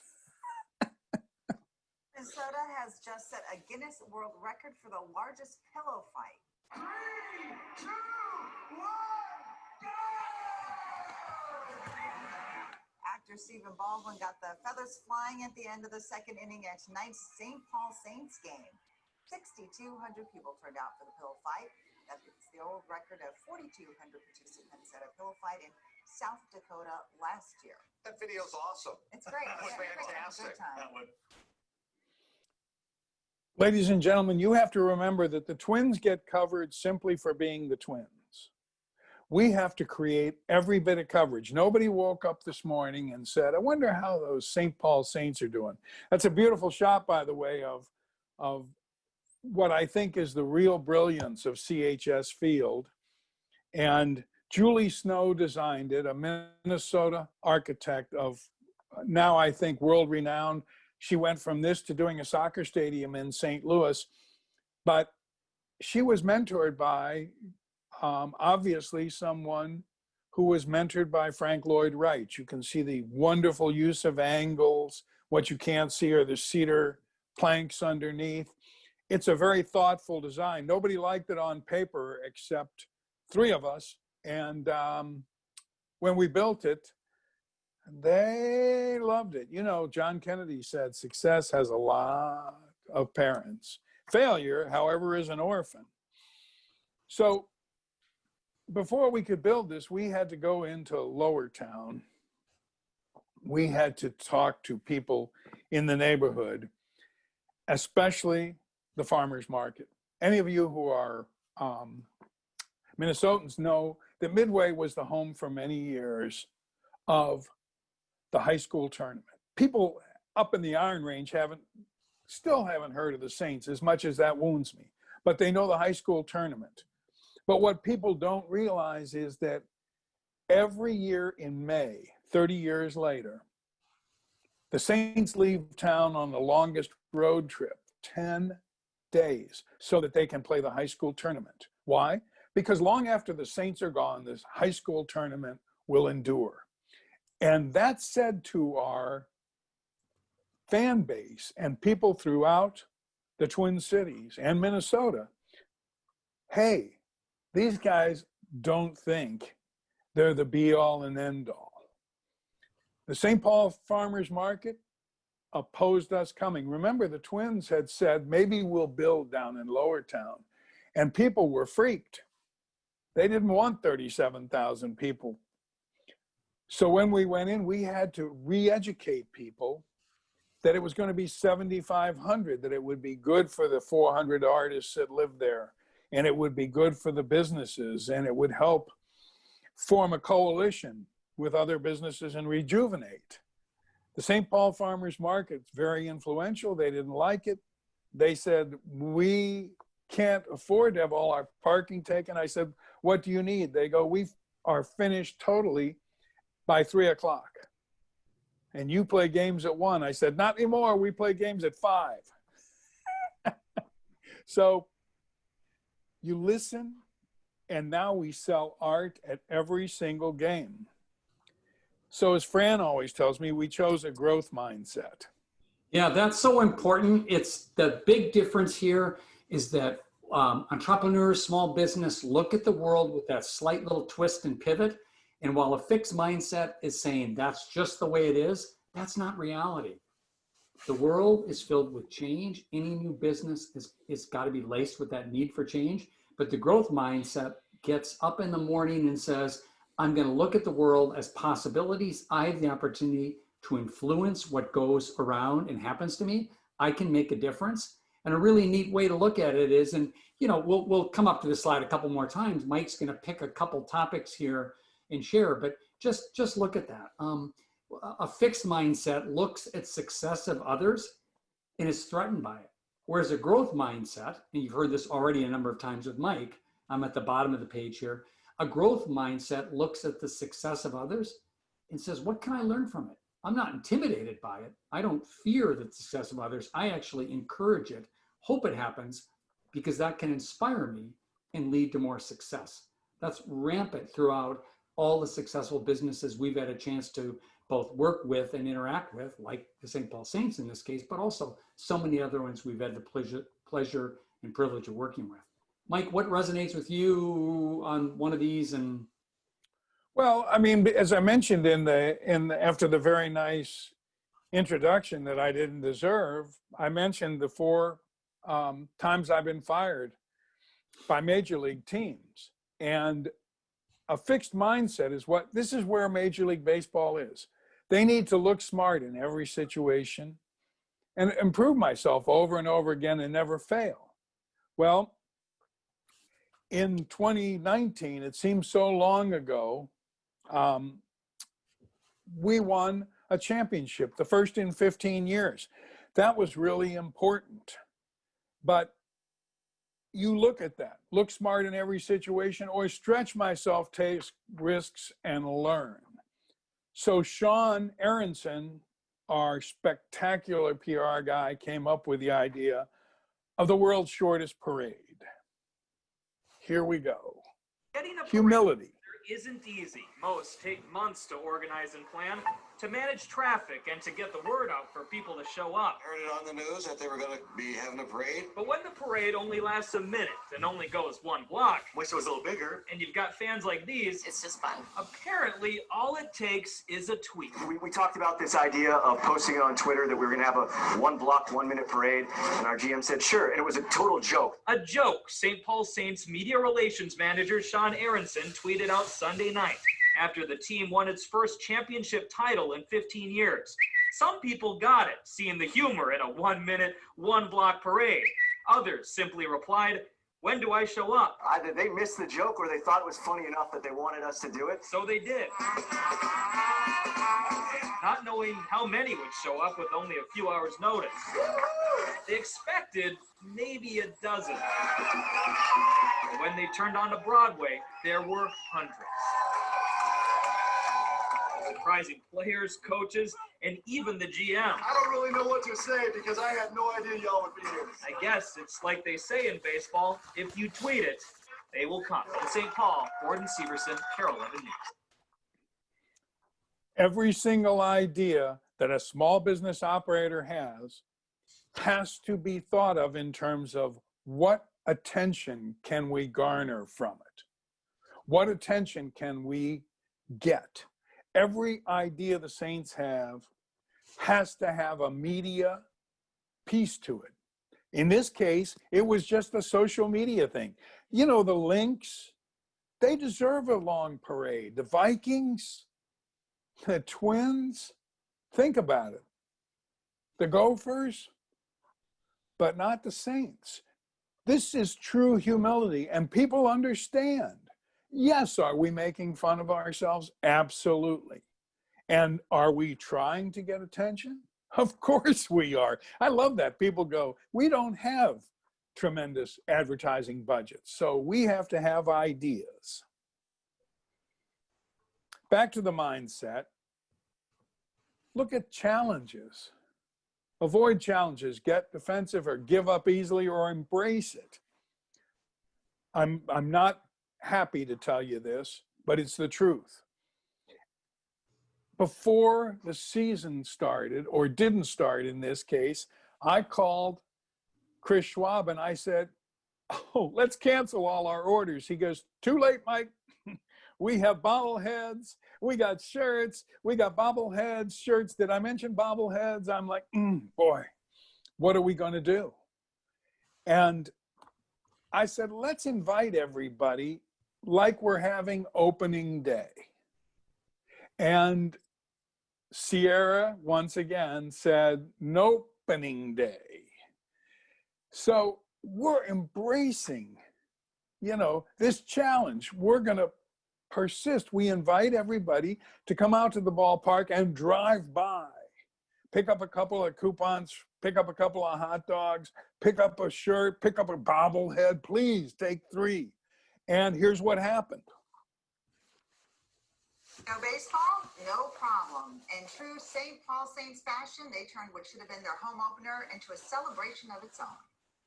Minnesota has just set a Guinness World Record for the largest pillow fight. 3, 2, 1, go! Actor Stephen Baldwin got the feathers flying at the end of the second inning at tonight's St. Paul Saints game. 6,200 people turned out for the pillow fight. That beats the old record of 4,200 participants at a pillow fight in South Dakota last year. That video's awesome. It's great. That was Yeah, fantastic. good time. That would. Ladies and gentlemen, you have to remember that the Twins get covered simply for being the Twins. We have to create every bit of coverage. Nobody woke up this morning and said, I wonder how those St. Paul Saints are doing. That's a beautiful shot, by the way, of what I think is the real brilliance of CHS Field. And Julie Snow designed it, a Minnesota architect of now, I think, world renowned. She went from this to doing a soccer stadium in St. Louis, but she was mentored by, obviously, someone who was mentored by Frank Lloyd Wright. You can see the wonderful use of angles. What you can't see are the cedar planks underneath. It's a very thoughtful design. Nobody liked it on paper except 3 of us. And when we built it, they loved it. You know, John Kennedy said, success has a lot of parents. Failure, however, is an orphan. So before we could build this, we had to go into Lower Town. We had to talk to people in the neighborhood, especially the farmers market. Any of you who are Minnesotans know that Midway was the home for many years of the high school tournament. People up in the Iron Range still haven't heard of the Saints, as much as that wounds me, but they know the high school tournament. But what people don't realize is that every year in May, 30 years later, the Saints leave town on the longest road trip, 10 days, so that they can play the high school tournament. Why? Because long after the Saints are gone, this high school tournament will endure. And that said to our fan base and people throughout the Twin Cities and Minnesota, hey, these guys don't think they're the be-all and end-all. The St. Paul Farmers Market opposed us coming. Remember, the Twins had said, maybe we'll build down in Lower Town. And people were freaked. They didn't want 37,000 people. So when we went in, we had to re-educate people that it was going to be 7,500, that it would be good for the 400 artists that lived there, and it would be good for the businesses, and it would help form a coalition with other businesses and rejuvenate. The St. Paul Farmers Market's very influential. They didn't like it. They said, we can't afford to have all our parking taken. I said, what do you need? They go, we are finished totally by 3 o'clock. And you play games at 1. I said, not anymore. We play games at 5. So you listen, and now we sell art at every single game. So as Fran always tells me, we chose a growth mindset. Yeah, that's so important. It's the big difference here is that entrepreneurs, small business, look at the world with that slight little twist and pivot. And while a fixed mindset is saying that's just the way it is, that's not reality. The world is filled with change. Any new business is got to be laced with that need for change. But the growth mindset gets up in the morning and says, I'm going to look at the world as possibilities. I have the opportunity to influence what goes around and happens to me. I can make a difference. And a really neat way to look at it is, and you know, we'll come up to this slide a couple more times. Mike's going to pick a couple topics here and share, but just look at that. A fixed mindset looks at success of others and is threatened by it. Whereas a growth mindset, and you've heard this already a number of times with Mike, I'm at the bottom of the page here. A growth mindset looks at the success of others and says, what can I learn from it? I'm not intimidated by it. I don't fear the success of others. I actually encourage it, hope it happens, because that can inspire me and lead to more success. That's rampant throughout all the successful businesses we've had a chance to both work with and interact with, like the St. Paul Saints in this case, but also so many other ones we've had the pleasure and privilege of working with. Mike, what resonates with you on one of these? And well, I mean, as I mentioned after the very nice introduction that I didn't deserve, I mentioned the 4 times I've been fired by major league teams. And a fixed mindset is this is where Major League Baseball is. They need to look smart in every situation and improve myself over and over again and never fail. Well, in 2019, it seems so long ago, we won a championship, the first in 15 years. That was really important. But you look at that, look smart in every situation, or stretch myself, take risks, and learn. So Sean Aronson, our spectacular PR guy, came up with the idea of the world's shortest parade. Here we go. Getting a Humility. isn't easy. Most take months to organize and plan, to manage traffic, and to get the word out for people to show up. Heard it on the news that they were going to be having a parade. But when the parade only lasts a minute and only goes 1 block, Wish it was a little bigger. and you've got fans like these, It's just fun. apparently all it takes is a tweet. We talked about this idea of posting it on Twitter that we were going to have a 1 block, 1 minute parade, and our GM said sure, and it was a total joke. A joke, St. Paul Saints media relations manager Sean Aronson tweeted out Sunday night after the team won its first championship title in 15 years. Some people got it, seeing the humor in a 1 minute, 1 block parade. Others simply replied, "When do I show up?" Either they missed the joke or they thought it was funny enough that they wanted us to do it. So they did. Not knowing how many would show up with only a few hours' notice. They expected maybe a dozen. But when they turned onto Broadway, there were hundreds. Surprising players, coaches, and even the GM. I don't really know what to say because I had no idea y'all would be here. I guess it's like they say in baseball, if you tweet it, they will come. In St. Paul, Gordon Severson, Carol 11 News. Every single idea that a small business operator has to be thought of in terms of what attention can we garner from it? What attention can we get? Every idea the Saints have has to have a media piece to it. In this case, it was just a social media thing. You know, the Lynx, they deserve a long parade. The Vikings, the Twins, think about it. The Gophers, but not the Saints. This is true humility, and people understand. Yes, are we making fun of ourselves? Absolutely. And are we trying to get attention? Of course we are. I love that. People go, we don't have tremendous advertising budgets, so we have to have ideas. Back to the mindset. Look at challenges. Avoid challenges, get defensive or give up easily or embrace it. I'm not happy to tell you this, but it's the truth. Before the season started, or didn't start in this case, I called Chris Schwab and I said, oh, let's cancel all our orders. He goes, too late, Mike. We have bobbleheads, we got shirts, we got bobbleheads, shirts. Did I mention bobbleheads? I'm like, boy, what are we going to do? And I said, let's invite everybody like we're having opening day. And Sierra, once again, said, no opening day. So we're embracing, this challenge. We're going to persist. We invite everybody to come out to the ballpark and drive by, pick up a couple of coupons, pick up a couple of hot dogs, pick up a shirt, pick up a bobblehead. Please take 3. And here's what happened. No baseball? No problem. In true St. Paul Saints fashion, they turned what should have been their home opener into a celebration of its own.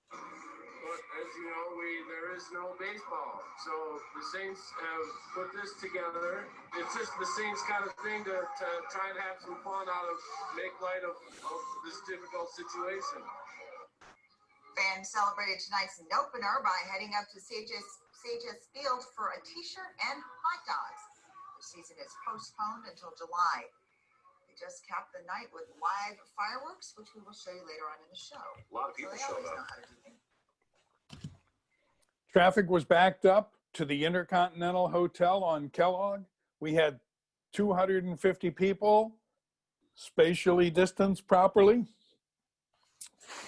But as you know, there is no baseball. So the Saints have put this together. It's just the Saints kind of thing to try and have some fun out of, make light of this difficult situation. Fans celebrated tonight's opener by heading up to CHS Field for a t-shirt and hot dogs. The season is postponed until July. They just capped the night with live fireworks, which we will show you later on in the show. A lot of people showed up. Traffic was backed up to the Intercontinental Hotel on Kellogg. We had 250 people, spatially distanced properly.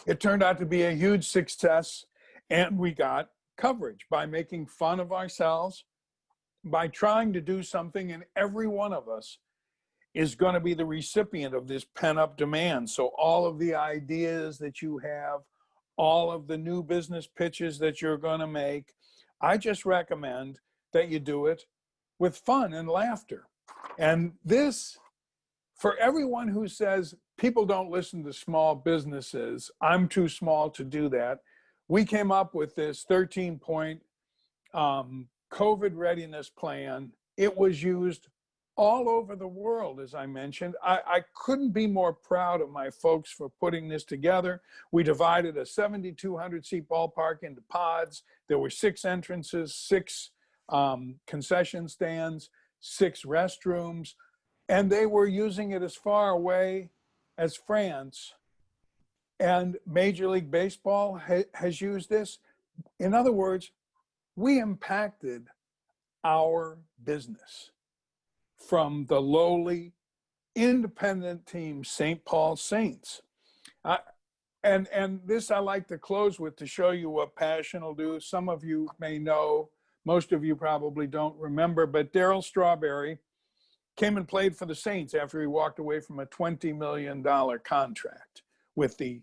It turned out to be a huge success, and we got coverage by making fun of ourselves, by trying to do something, and every one of us is going to be the recipient of this pent-up demand. So all of the ideas that you have, all of the new business pitches that you're going to make, I just recommend that you do it with fun and laughter. And this, for everyone who says people don't listen to small businesses, I'm too small to do that, we came up with this 13-point COVID readiness plan. It was used all over the world, as I mentioned. I couldn't be more proud of my folks for putting this together. We divided a 7,200 seat ballpark into pods. There were 6 entrances, 6 concession stands, 6 restrooms, and they were using it as far away as France. And Major League Baseball has used this. In other words, we impacted our business from the lowly independent team, St. Paul Saints. And this I like to close with to show you what passion will do. Some of you may know, most of you probably don't remember, but Darryl Strawberry came and played for the Saints after he walked away from a $20 million contract with the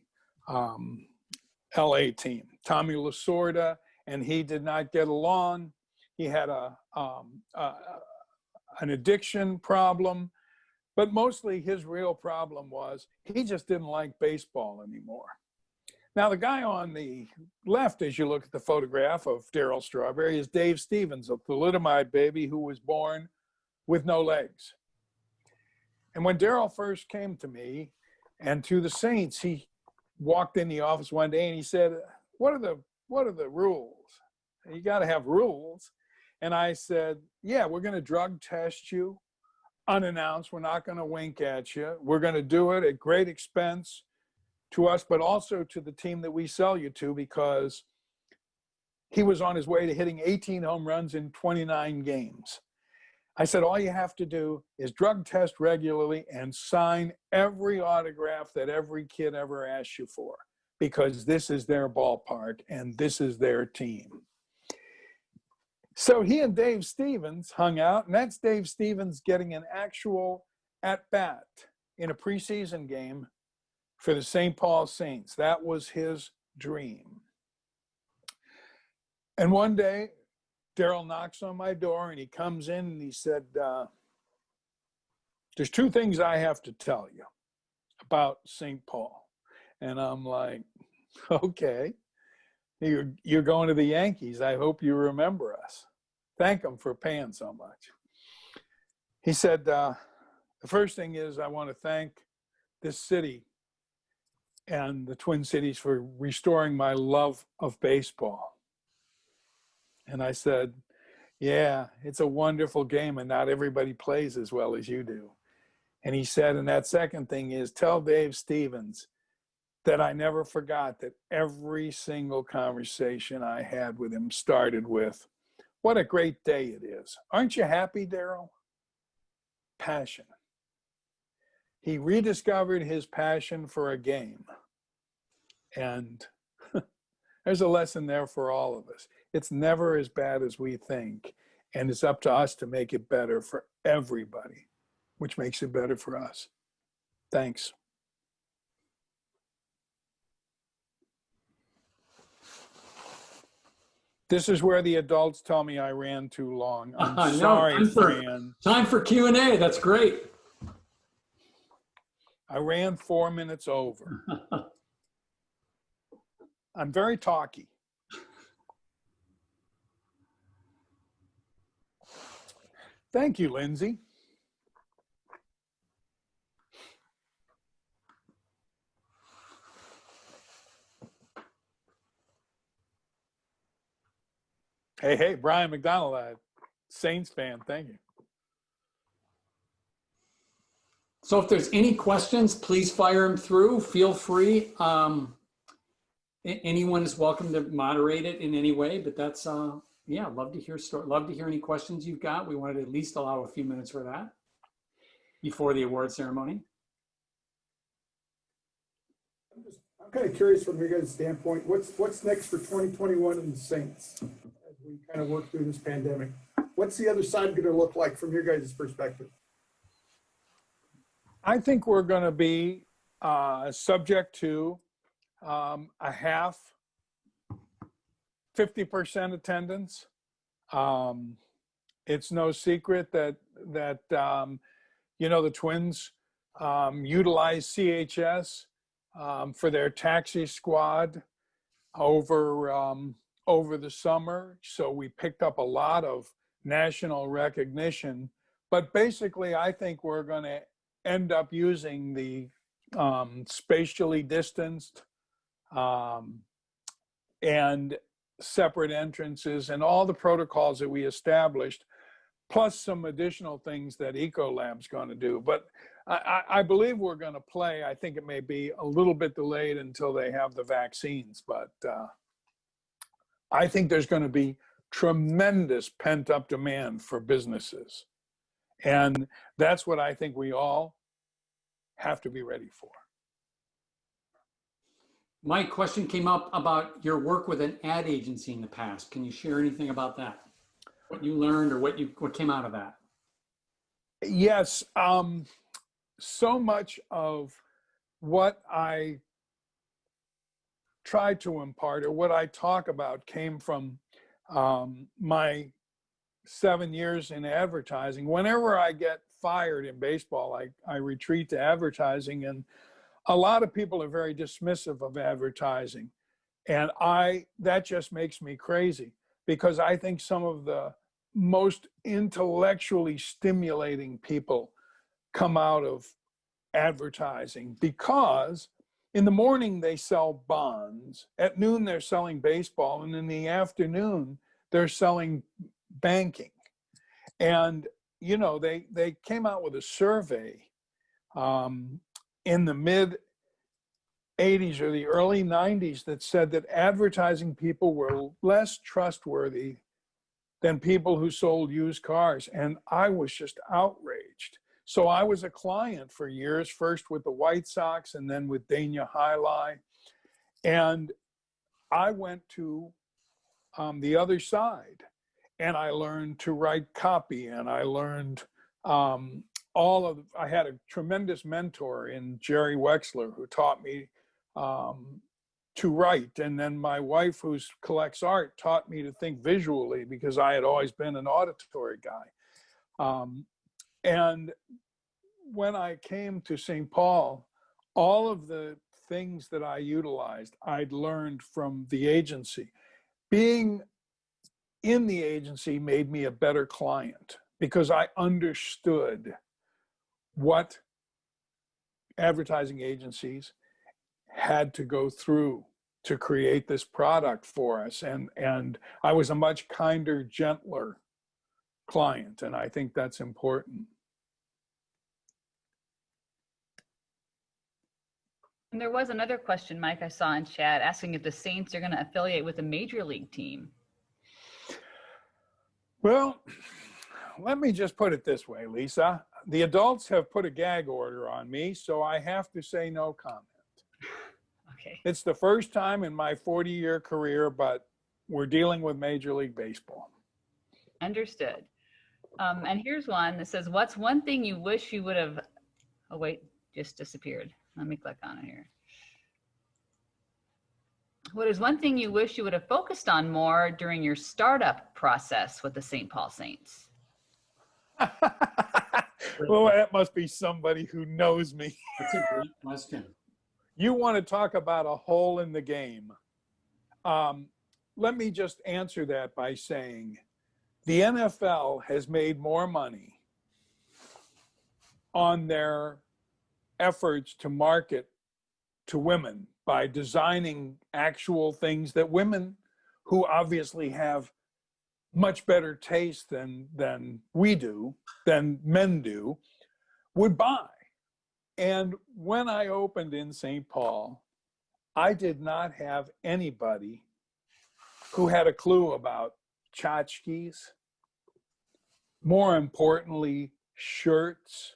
LA team. Tommy Lasorda and he did not get along. He had an addiction problem, but mostly his real problem was he just didn't like baseball anymore. Now, the guy on the left, as you look at the photograph of Darryl Strawberry, is Dave Stevens, a thalidomide baby who was born with no legs. And when Darryl first came to me and to the Saints, he walked in the office one day and he said, what are the rules? You got to have rules. And I said, yeah, we're going to drug test you unannounced. We're not going to wink at you. We're going to do it at great expense to us, but also to the team that we sell you to, because he was on his way to hitting 18 home runs in 29 games. I said, all you have to do is drug test regularly and sign every autograph that every kid ever asks you for, because this is their ballpark and this is their team. So he and Dave Stevens hung out, and that's Dave Stevens getting an actual at-bat in a preseason game for the St. Paul Saints. That was his dream. And one day, Darryl knocks on my door, and he comes in, and he said, there's 2 things I have to tell you about St. Paul. And I'm like, okay. You're going to the Yankees. I hope you remember us. Thank them for paying so much. He said, the first thing is I want to thank this city and the Twin Cities for restoring my love of baseball. And I said, yeah, it's a wonderful game and not everybody plays as well as you do. And he said, and that second thing is tell Dave Stevens that I never forgot that every single conversation I had with him started with, what a great day it is. Aren't you happy, Darryl? Passion. He rediscovered his passion for a game. And there's a lesson there for all of us. It's never as bad as we think. And it's up to us to make it better for everybody, which makes it better for us. Thanks. This is where the adults tell me I ran too long. I'm No, sorry, Fran. Time for Q&A. That's great. I ran 4 minutes over. I'm very talky. Thank you, Lindsay. Hey, Brian McDonald, Saints fan, thank you. So if there's any questions, please fire them through. Feel free. Anyone is welcome to moderate it in any way, but that's, yeah, love to hear any questions you've got. We wanted to at least allow a few minutes for that before the award ceremony. I'm kind of curious from your guys' standpoint, what's next for 2021 in the Saints as we kind of work through this pandemic? What's the other side going to look like from your guys' perspective? I think we're going to be subject to a half, 50% attendance. It's no secret that you know, the Twins utilize CHS for their taxi squad over the summer. So we picked up a lot of national recognition. But basically, I think we're going to end up using the spatially distanced and separate entrances and all the protocols that we established, plus some additional things that Ecolab's going to do. But I believe we're going to play. I think it may be a little bit delayed until they have the vaccines, but I think there's going to be tremendous pent-up demand for businesses. And that's what I think we all have to be ready for. My question came up about your work with an ad agency in the past. Can you share anything about that? What you learned or what came out of that? Yes. So much of what I try to impart or what I talk about came from my 7 years in advertising. Whenever I get fired in baseball, I retreat to advertising, and a lot of people are very dismissive of advertising. And that just makes me crazy, because I think some of the most intellectually stimulating people come out of advertising, because in the morning they sell bonds, at noon they're selling baseball, and in the afternoon they're selling banking. And you know, they came out with a survey in the mid 80s or the early 90s that said that advertising people were less trustworthy than people who sold used cars. And I was just outraged. So I was a client for years, first with the White Sox and then with Dania Highlight. And I went to the other side, and I learned to write copy, and I learned I had a tremendous mentor in Jerry Wexler, who taught me to write. And then my wife, who collects art, taught me to think visually, because I had always been an auditory guy. And when I came to St. Paul, all of the things that I utilized, I'd learned from the agency. Being in the agency made me a better client, because I understood what advertising agencies had to go through to create this product for us. And I was a much kinder, gentler client. And I think that's important. And there was another question, Mike, I saw in chat asking if the Saints are going to affiliate with a major league team. Well, let me just put it this way, Lisa. The adults have put a gag order on me, so I have to say no comment. Okay. It's the first time in my 40-year career, but we're dealing with Major League Baseball. Understood. And here's one that says, what's one thing you wish you would have, oh wait, just disappeared. Let me click on it here. What is one thing you wish you would have focused on more during your startup process with the St. Paul Saints? Well, that must be somebody who knows me. That's a great question. You want to talk about a hole in the game. Let me just answer that by saying the NFL has made more money on their efforts to market to women by designing actual things that women, who obviously have much better taste than we do, than men do, would buy. And when I opened in St. Paul, I did not have anybody who had a clue about tchotchkes, more importantly, shirts,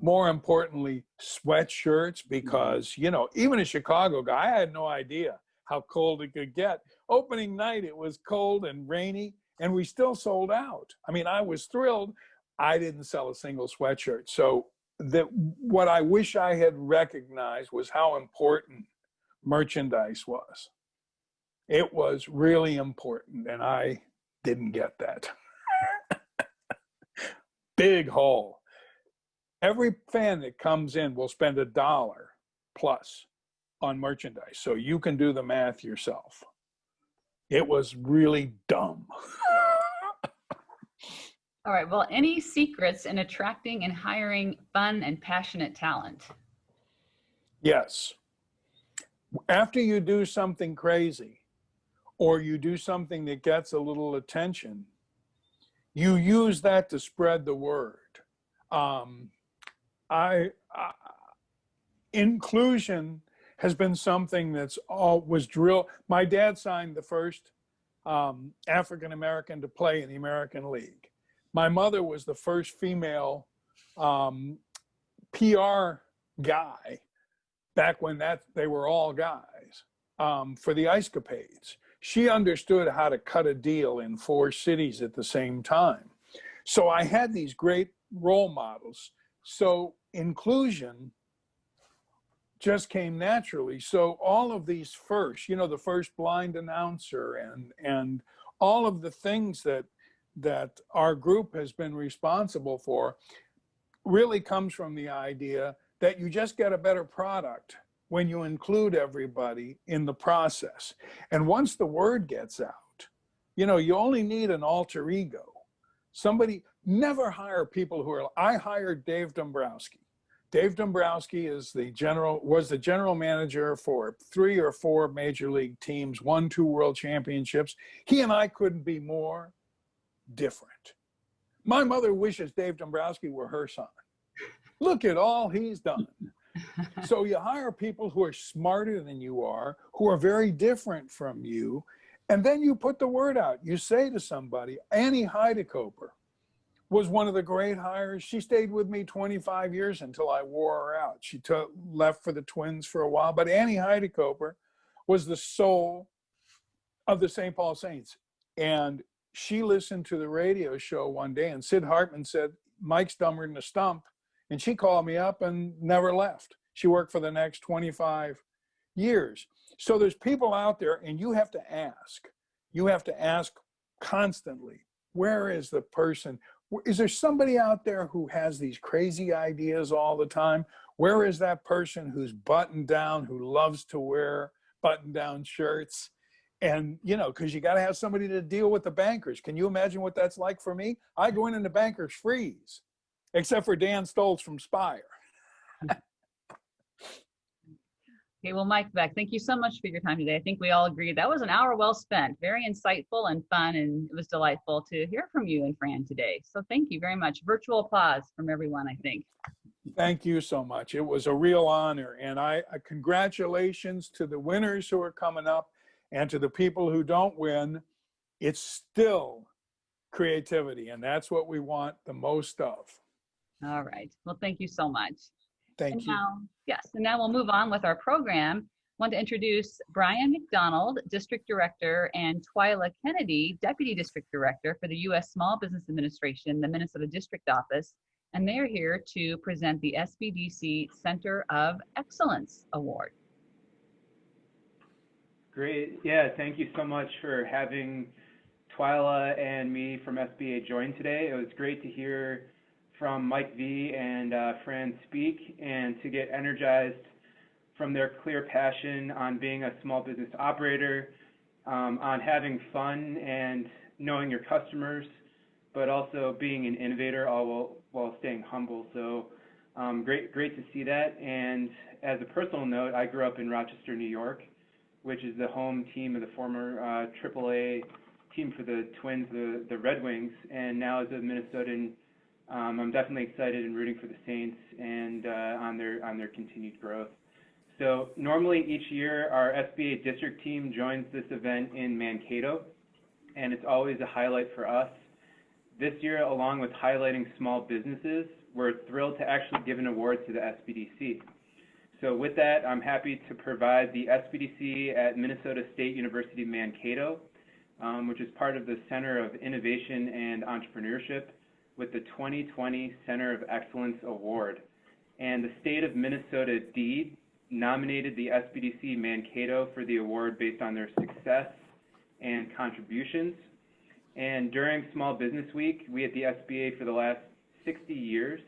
more importantly, sweatshirts, because, you know, even a Chicago guy, I had no idea how cold it could get. Opening night, it was cold and rainy, and we still sold out. I mean, I was thrilled. I didn't sell a single sweatshirt. So what I wish I had recognized was how important merchandise was. It was really important, and I didn't get that. Big hole. Every fan that comes in will spend $1 plus on merchandise. So you can do the math yourself. It was really dumb. All right. Well, any secrets in attracting and hiring fun and passionate talent? Yes. After you do something crazy, or you do something that gets a little attention, you use that to spread the word. Inclusion has been something that's was drilled. My dad signed the first African American to play in the American League. My mother was the first female PR guy back when they were all guys for the Ice Capades. She understood how to cut a deal in 4 cities at the same time. So I had these great role models. So inclusion just came naturally. So all of these firsts, you know, the first blind announcer and all of the things that our group has been responsible for really comes from the idea that you just get a better product when you include everybody in the process. And once the word gets out, you know, you only need an alter ego. Somebody, never hire people who are, I hired Dave Dombrowski. Dave Dombrowski was the general manager for 3 or 4 major league teams, won 2 world championships. He and I couldn't be more different. My mother wishes Dave Dombrowski were her son. Look at all he's done. So you hire people who are smarter than you are, who are very different from you, and then you put the word out. You say to somebody, Annie Heidekoper was one of the great hires. She stayed with me 25 years until I wore her out. She left for the Twins for a while, but Annie Heidekoper was the soul of the St. Paul Saints. And she listened to the radio show one day, and Sid Hartman said, Mike's dumber than a stump. And she called me up and never left. She worked for the next 25 years. So there's people out there, and you have to ask. You have to ask constantly, where is the person? Is there somebody out there who has these crazy ideas all the time? Where is that person who's buttoned down, who loves to wear button-down shirts? And, you know, because you got to have somebody to deal with the bankers. Can you imagine what that's like for me? I go in and the bankers freeze, except for Dan Stoltz from Spire. Okay, well, Mike Veeck, thank you so much for your time today. I think we all agree that was an hour well spent, very insightful and fun, and it was delightful to hear from you and Fran today. So thank you very much. Virtual applause from everyone, I think. Thank you so much. It was a real honor, and congratulations to the winners who are coming up, and to the people who don't win. It's still creativity, and that's what we want the most of. All right. Well, thank you so much. Thank you. Yes, and now we'll move on with our program. I want to introduce Brian McDonald, District Director, and Twyla Kennedy, Deputy District Director for the U.S. Small Business Administration, the Minnesota District Office, and they're here to present the SBDC Center of Excellence Award. Great. Yeah, thank you so much for having Twyla and me from SBA join today. It was great to hear from Mike V and Fran speak and to get energized from their clear passion on being a small business operator, on having fun and knowing your customers, but also being an innovator all while staying humble. So great to see that. And as a personal note, I grew up in Rochester, New York, which is the home team of the former AAA team for the Twins, the Red Wings. And now as a Minnesotan, I'm definitely excited and rooting for the Saints and on their continued growth. So normally each year our SBA district team joins this event in Mankato, and it's always a highlight for us. This year, along with highlighting small businesses, we're thrilled to actually give an award to the SBDC. So with that, I'm happy to provide the SBDC at Minnesota State University Mankato, which is part of the Center of Innovation and Entrepreneurship with the 2020 Center of Excellence Award. And the state of Minnesota DEED nominated the SBDC Mankato for the award based on their success and contributions. And during Small Business Week, we at the SBA for the last 60 years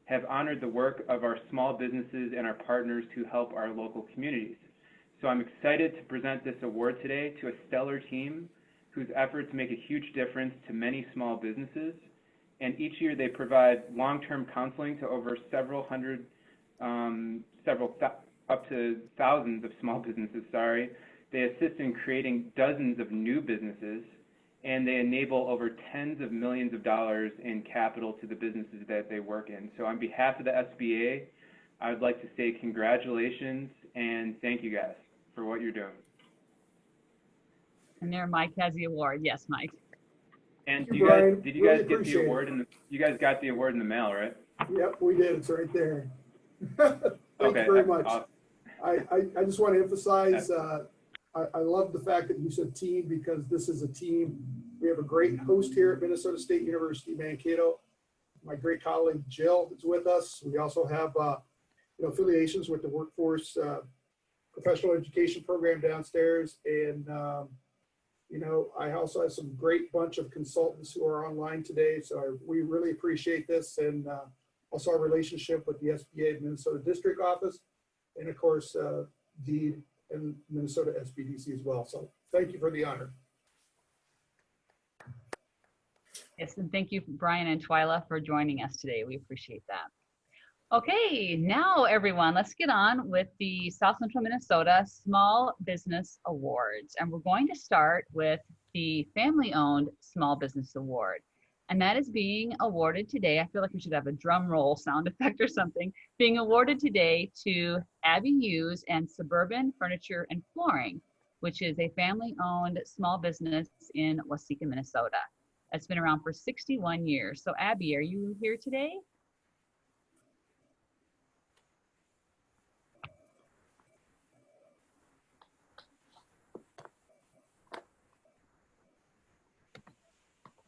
have honored the work of our small businesses and our partners who help our local communities. So I'm excited to present this award today to a stellar team whose efforts make a huge difference to many small businesses. And each year they provide long-term counseling to over several hundred, up to thousands of small businesses, They assist in creating dozens of new businesses, and they enable over tens of millions of dollars in capital to the businesses that they work in. So on behalf of the SBA, I would like to say congratulations and thank you guys for what you're doing. And there Mike has the award. Yes, Mike. And Thank you, Brian. did you guys Really get the appreciate award you guys got the award in the mail, right? Yep, we did. It's right there. Thank Okay, you very much. awesome. I just want to emphasize, I love the fact that you said team, because this is a team. We have a great host here at Minnesota State University Mankato. My great colleague Jill is with us. We also have affiliations with the Workforce Professional Education Program downstairs, and I also have some great bunch of consultants who are online today. So we really appreciate this, and also our relationship with the SBA Minnesota District Office, and of course DEED and Minnesota SBDC as well. So thank you for the honor. Yes, and thank you, Brian and Twyla, for joining us today. We appreciate that. Okay, now everyone, let's get on with the South Central Minnesota Small Business Awards. And we're going to start with the Family-Owned Small Business Award. And that is being awarded today. I feel like we should have a drum roll sound effect or something. Being awarded today to Abby Hughes and Suburban Furniture and Flooring, which is a family-owned small business in Waseca, Minnesota. It's been around for 61 years. So Abby, are you here today?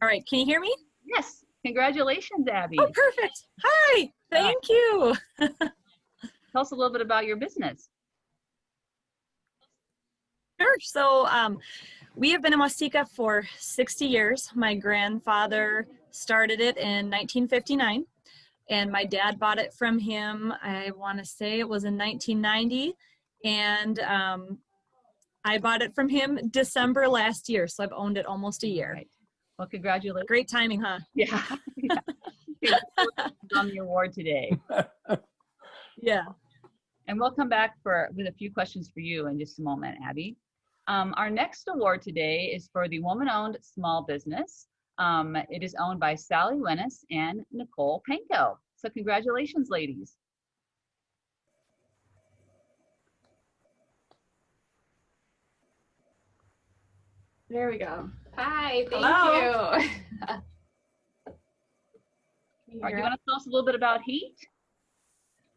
All right, can you hear me? Yes, congratulations, Abby. Oh, perfect. Hi, thank you. Tell us a little bit about your business. Sure, so we have been in Waseca for 60 years. My grandfather started it in 1959, and my dad bought it from him, I want to say it was in 1990, and I bought it from him December last year, so I've owned it almost a year. Right. Well, congratulations. Great timing, huh? Yeah. On the award today. Yeah. And we'll come back with a few questions for you in just a moment, Abby. Our next award today is for the woman-owned small business. It is owned by Sally Wennis and Nicole Panko. So congratulations, ladies. There we go. Hi, thank Hello. you. Are you want to tell us a little bit about Heat?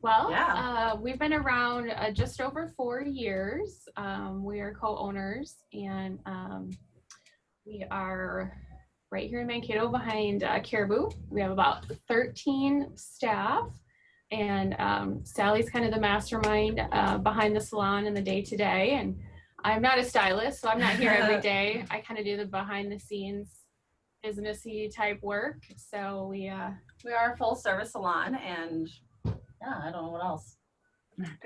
Well, Yeah. We've been around just over 4 years. We are co-owners, and we are right here in Mankato behind Caribou. We have about 13 staff, and Sally's kind of the mastermind behind the salon in the day-to-day, and I'm not a stylist, so I'm not here every day. I kind of do the behind the scenes businessy type work. So we are a full service salon, and yeah, I don't know what else.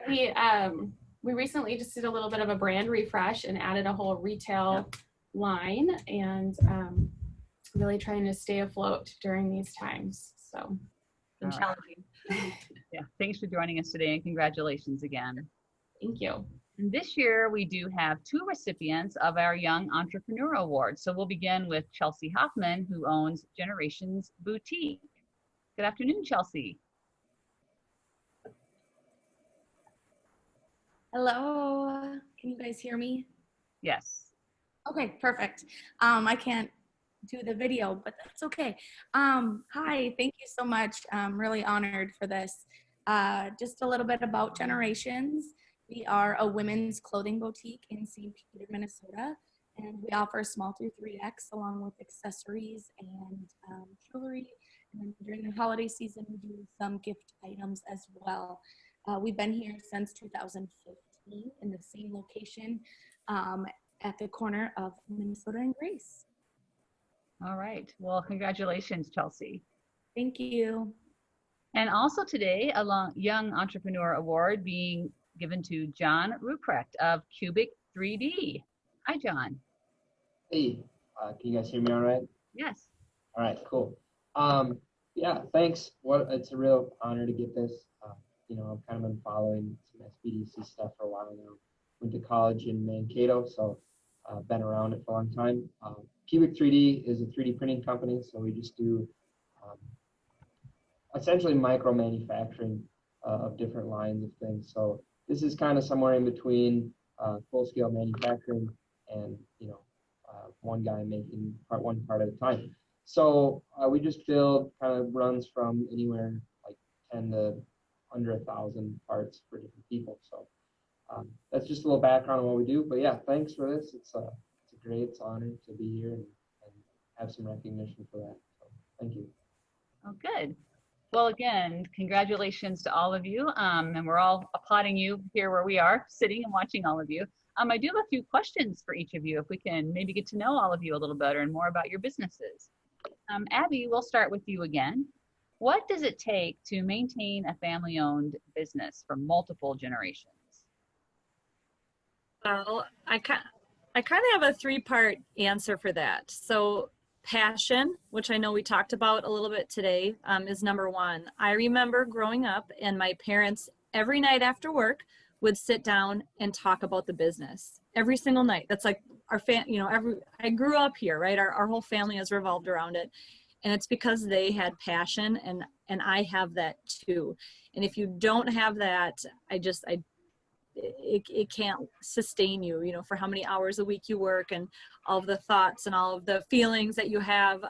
We recently just did a little bit of a brand refresh and added a whole retail line, and really trying to stay afloat during these times. So been challenging. Yeah, thanks for joining us today, and congratulations again. Thank you. And this year we do have 2 recipients of our Young Entrepreneur Award. So we'll begin with Chelsea Hoffman, who owns Generations Boutique. Good afternoon, Chelsea. Hello, can you guys hear me? Yes. Okay, perfect. I can't do the video, but that's okay. Hi, thank you so much. I'm really honored for this. Just a little bit about Generations. We are a women's clothing boutique in St. Peter, Minnesota, and we offer small through 3X along with accessories and jewelry. And then during the holiday season, we do some gift items as well. We've been here since 2015 in the same location at the corner of Minnesota and Grace. All right. Well, congratulations, Chelsea. Thank you. And also today, a Young Entrepreneur Award being given to John Ruprecht of Cubic 3D. Hi, John. Hey, can you guys hear me all right? Yes. All right, cool. Yeah, thanks. It's a real honor to get this. You know, I've kind of been following some SBDC stuff for a while now. Went to college in Mankato, so been around it for a long time. Cubic 3D is a 3D printing company, so we just do essentially micro manufacturing of different lines of things. So this is kind of somewhere in between full-scale manufacturing and, you know, one guy making one part at a time. So we just build kind of runs from anywhere like 10 to under 1,000 parts for different people. So that's just a little background on what we do. But yeah, thanks for this. It's a great honor to be here and have some recognition for that. So thank you. Oh, good. Well, again, congratulations to all of you. And we're all applauding you here where we are, sitting and watching all of you. I do have a few questions for each of you, if we can maybe get to know all of you a little better and more about your businesses. Abby, we'll start with you again. What does it take to maintain a family-owned business for multiple generations? Well, I kind of have a 3-part answer for that. So passion, which I know we talked about a little bit today, is number 1. I remember growing up and my parents every night after work would sit down and talk about the business every single night. That's like our I grew up here, right? Our whole family has revolved around it. And it's because they had passion, and I have that too. And if you don't have that, it can't sustain you, you know, for how many hours a week you work and all of the thoughts and all of the feelings that you have.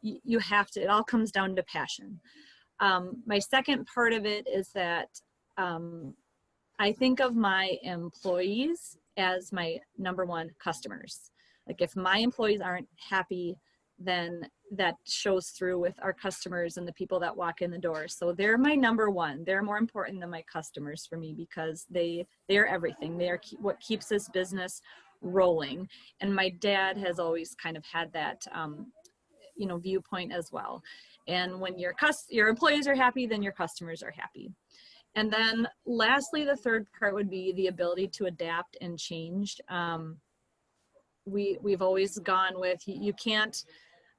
You have to, it all comes down to passion. My second part of it is that I think of my employees as my number 1 customers. Like if my employees aren't happy, then that shows through with our customers and the people that walk in the door. So they're my number 1. They're more important than my customers for me because they are everything. They are what keeps this business rolling. And my dad has always kind of had that, you know, viewpoint as well. And when your employees are happy, then your customers are happy. And then lastly, the third part would be the ability to adapt and change. We've always gone with, you can't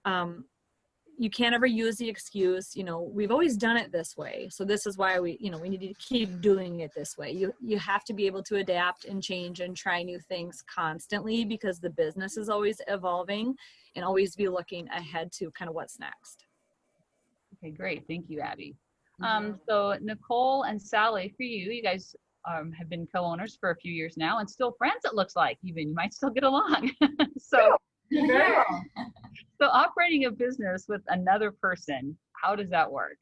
ever use the excuse, you know, we've always done it this way. So this is why we need to keep doing it this way. You have to be able to adapt and change and try new things constantly because the business is always evolving and always be looking ahead to kind of what's next. Okay, great. Thank you, Abby. So Nicole and Sally, for you guys have been co-owners for a few years now and still friends, it looks like. Even you might still get along. So operating a business with another person, how does that work?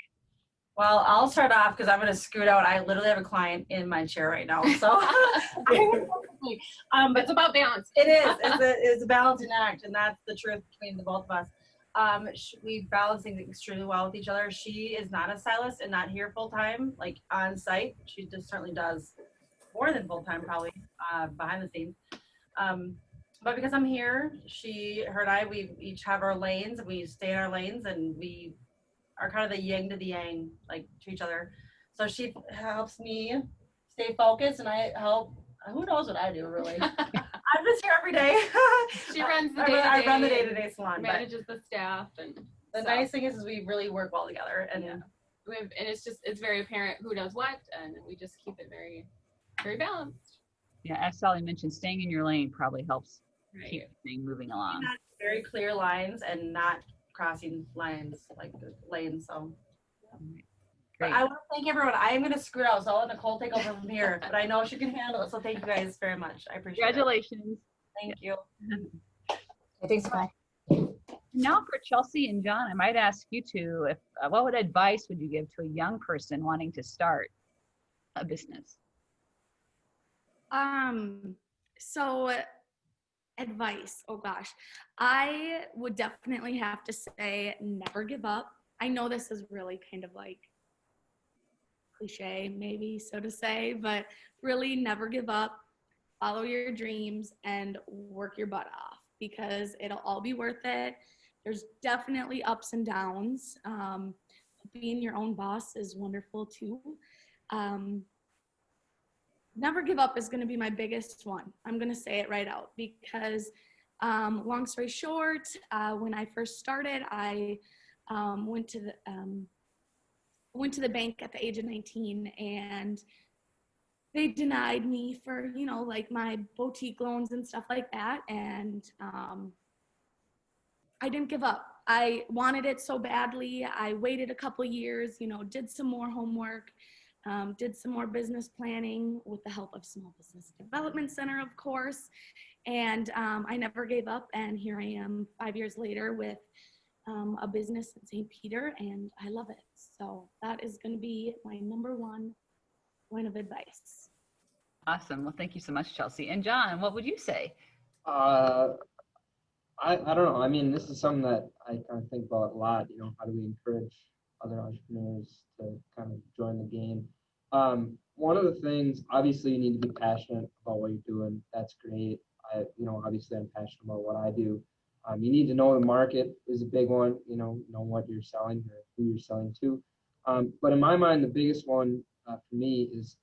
Well, I'll start off because I'm going to scoot out. I literally have a client in my chair right now. So but it's about balance. It is. It's a balancing act, and that's the truth between the both of us. We balance things extremely well with each other. She is not a stylist and not here full time, like on site. She just certainly does more than full-time probably, behind the scenes. But because I'm here, her and I, we each have our lanes, and we stay in our lanes, and we are kind of the yin to the yang, like to each other. So she helps me stay focused, and I help. Who knows what I do, really? I'm just here every day. She runs the I run the day-to-day, day-to-day salon. manages the staff, and The nice thing is we really work well together, and and it's very apparent who does what, and we just keep it very, very balanced. Yeah, as Sally mentioned, staying in your lane probably helps Right. keep things moving along. very clear lines and not crossing lines like the lanes. So. But I want to thank everyone. I am going to screw out, so I'll let Nicole take over from here. But I know she can handle it. So thank you guys very much. I appreciate Congratulations. it. Thank you. Thanks, Nicole. Now for Chelsea and John, I might ask you two, if what advice would you give to a young person wanting to start a business? So advice, oh gosh, I would definitely have to say never give up. I know this is really kind of like cliche, maybe so to say, but really never give up, follow your dreams, and work your butt off, because it'll all be worth it. There's definitely ups and downs. Being your own boss is wonderful too. Never give up is going to be my biggest one. I'm going to say it right out, because long story short, when I first started, I went to the bank at the age of 19, and they denied me for, like my boutique loans and stuff like that. And I didn't give up. I wanted it so badly. I waited a couple years, did some more homework, did some more business planning with the help of Small Business Development Center, of course. And I never gave up. And here I am 5 years later with a business in St. Peter, and I love it. So that is going to be my number one point of advice. Awesome. Well, thank you so much, Chelsea. And John, what would you say? I don't know. I mean, this is something that I kind of think about a lot. How do we encourage other entrepreneurs to kind of join the game? One of the things, obviously, you need to be passionate about what you're doing. That's great. Obviously, I'm passionate about what I do. You need to know the market is a big one. Know what you're selling or who you're selling to. But in my mind, the biggest one for me is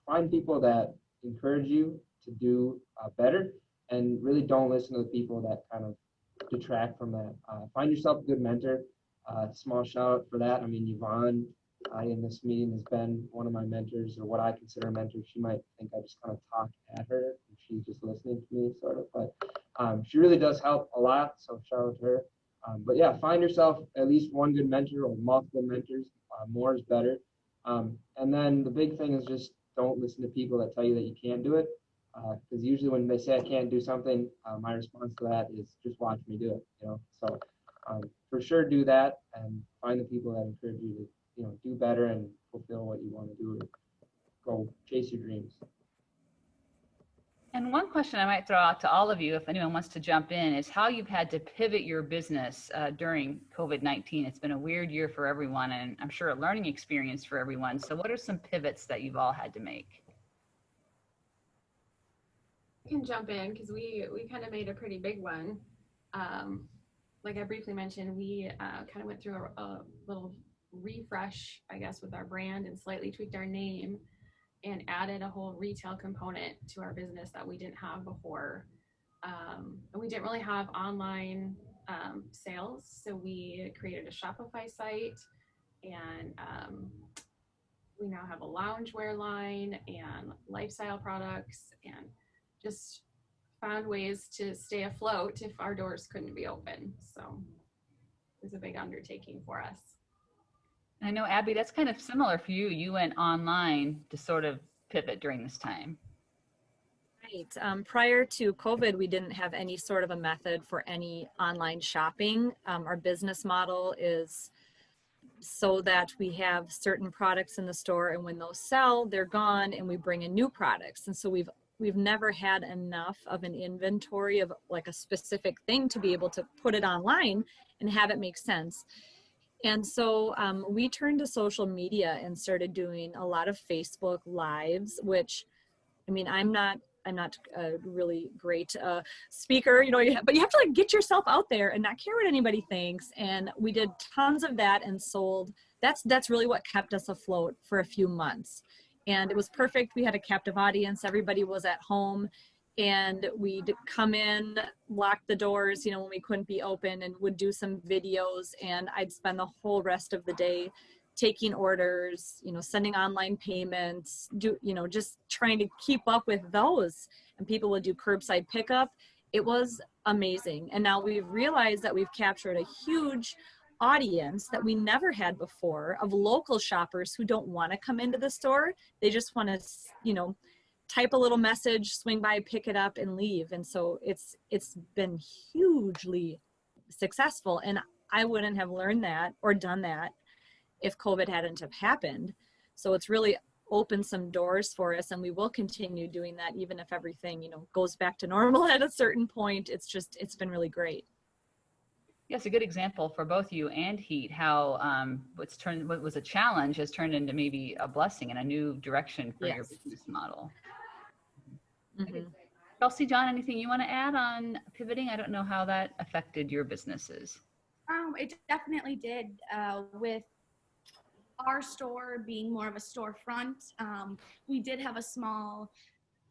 find people that encourage you to do better, and really don't listen to the people that kind of detract from that. Find yourself a good mentor. Small shout out for that. I mean, Yvonne in this meeting has been one of my mentors, or what I consider a mentor. She might think I just kind of talk at her and she's just listening to me, sort of, but she really does help a lot, so shout out to her. But yeah, find yourself at least one good mentor or multiple mentors. More is better. And then the big thing is just don't listen to people that tell you that you can't do it. Because usually when they say I can't do something, my response to that is just watch me do it. So for sure do that, and find the people that encourage you to do better and fulfill what you want to do. Go chase your dreams. And one question I might throw out to all of you, if anyone wants to jump in, is how you've had to pivot your business during COVID-19. It's been a weird year for everyone, and I'm sure a learning experience for everyone. So what are some pivots that you've all had to make? I can jump in because we kind of made a pretty big one. Like I briefly mentioned, we kind of went through a little refresh, I guess, with our brand, and slightly tweaked our name and added a whole retail component to our business that we didn't have before. And we didn't really have online sales, so we created a Shopify site, and we now have a loungewear line and lifestyle products, and just found ways to stay afloat if our doors couldn't be open. So it was a big undertaking for us. I know, Abby, that's kind of similar for you. You went online to sort of pivot during this time. Right. Prior to COVID, we didn't have any sort of a method for any online shopping. Our business model is so that we have certain products in the store, and when those sell, they're gone, and we bring in new products. And so we've never had enough of an inventory of like a specific thing to be able to put it online and have it make sense. And so we turned to social media and started doing a lot of Facebook Lives, which, I mean, I'm not a really great speaker, but you have to like get yourself out there and not care what anybody thinks. And we did tons of that and sold. That's really what kept us afloat for a few months. And it was perfect. We had a captive audience. Everybody was at home, and we'd come in, lock the doors, when we couldn't be open, and would do some videos. And I'd spend the whole rest of the day taking orders, sending online payments, just trying to keep up with those. And people would do curbside pickup. It was amazing. And now we've realized that we've captured a huge audience that we never had before of local shoppers who don't want to come into the store. They just want to, type a little message, swing by, pick it up, and leave. And so it's been hugely successful. And I wouldn't have learned that or done that if COVID hadn't have happened. So it's really opened some doors for us, and we will continue doing that even if everything, goes back to normal at a certain point. It's been really great. Yes, a good example for both you and Heat, how what was a challenge has turned into maybe a blessing and a new direction for your business model. Mm-hmm. Kelsey, John, anything you want to add on pivoting? I don't know how that affected your businesses. It definitely did, with our store being more of a storefront. We did have a small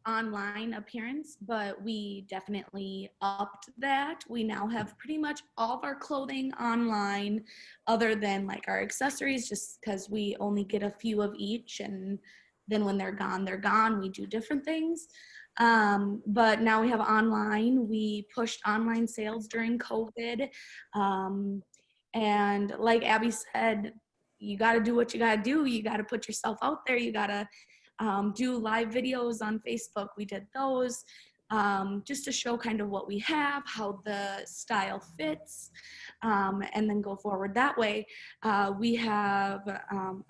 online appearance, but we definitely upped that. We now have pretty much all of our clothing online, other than like our accessories, just because we only get a few of each, and then when they're gone. We do different things. But now we have online. We pushed online sales during COVID. And like Abby said, you got to do what you got to do. You got to put yourself out there. You got to do live videos on Facebook. We did those just to show kind of what we have, how the style fits, and then go forward that way. We have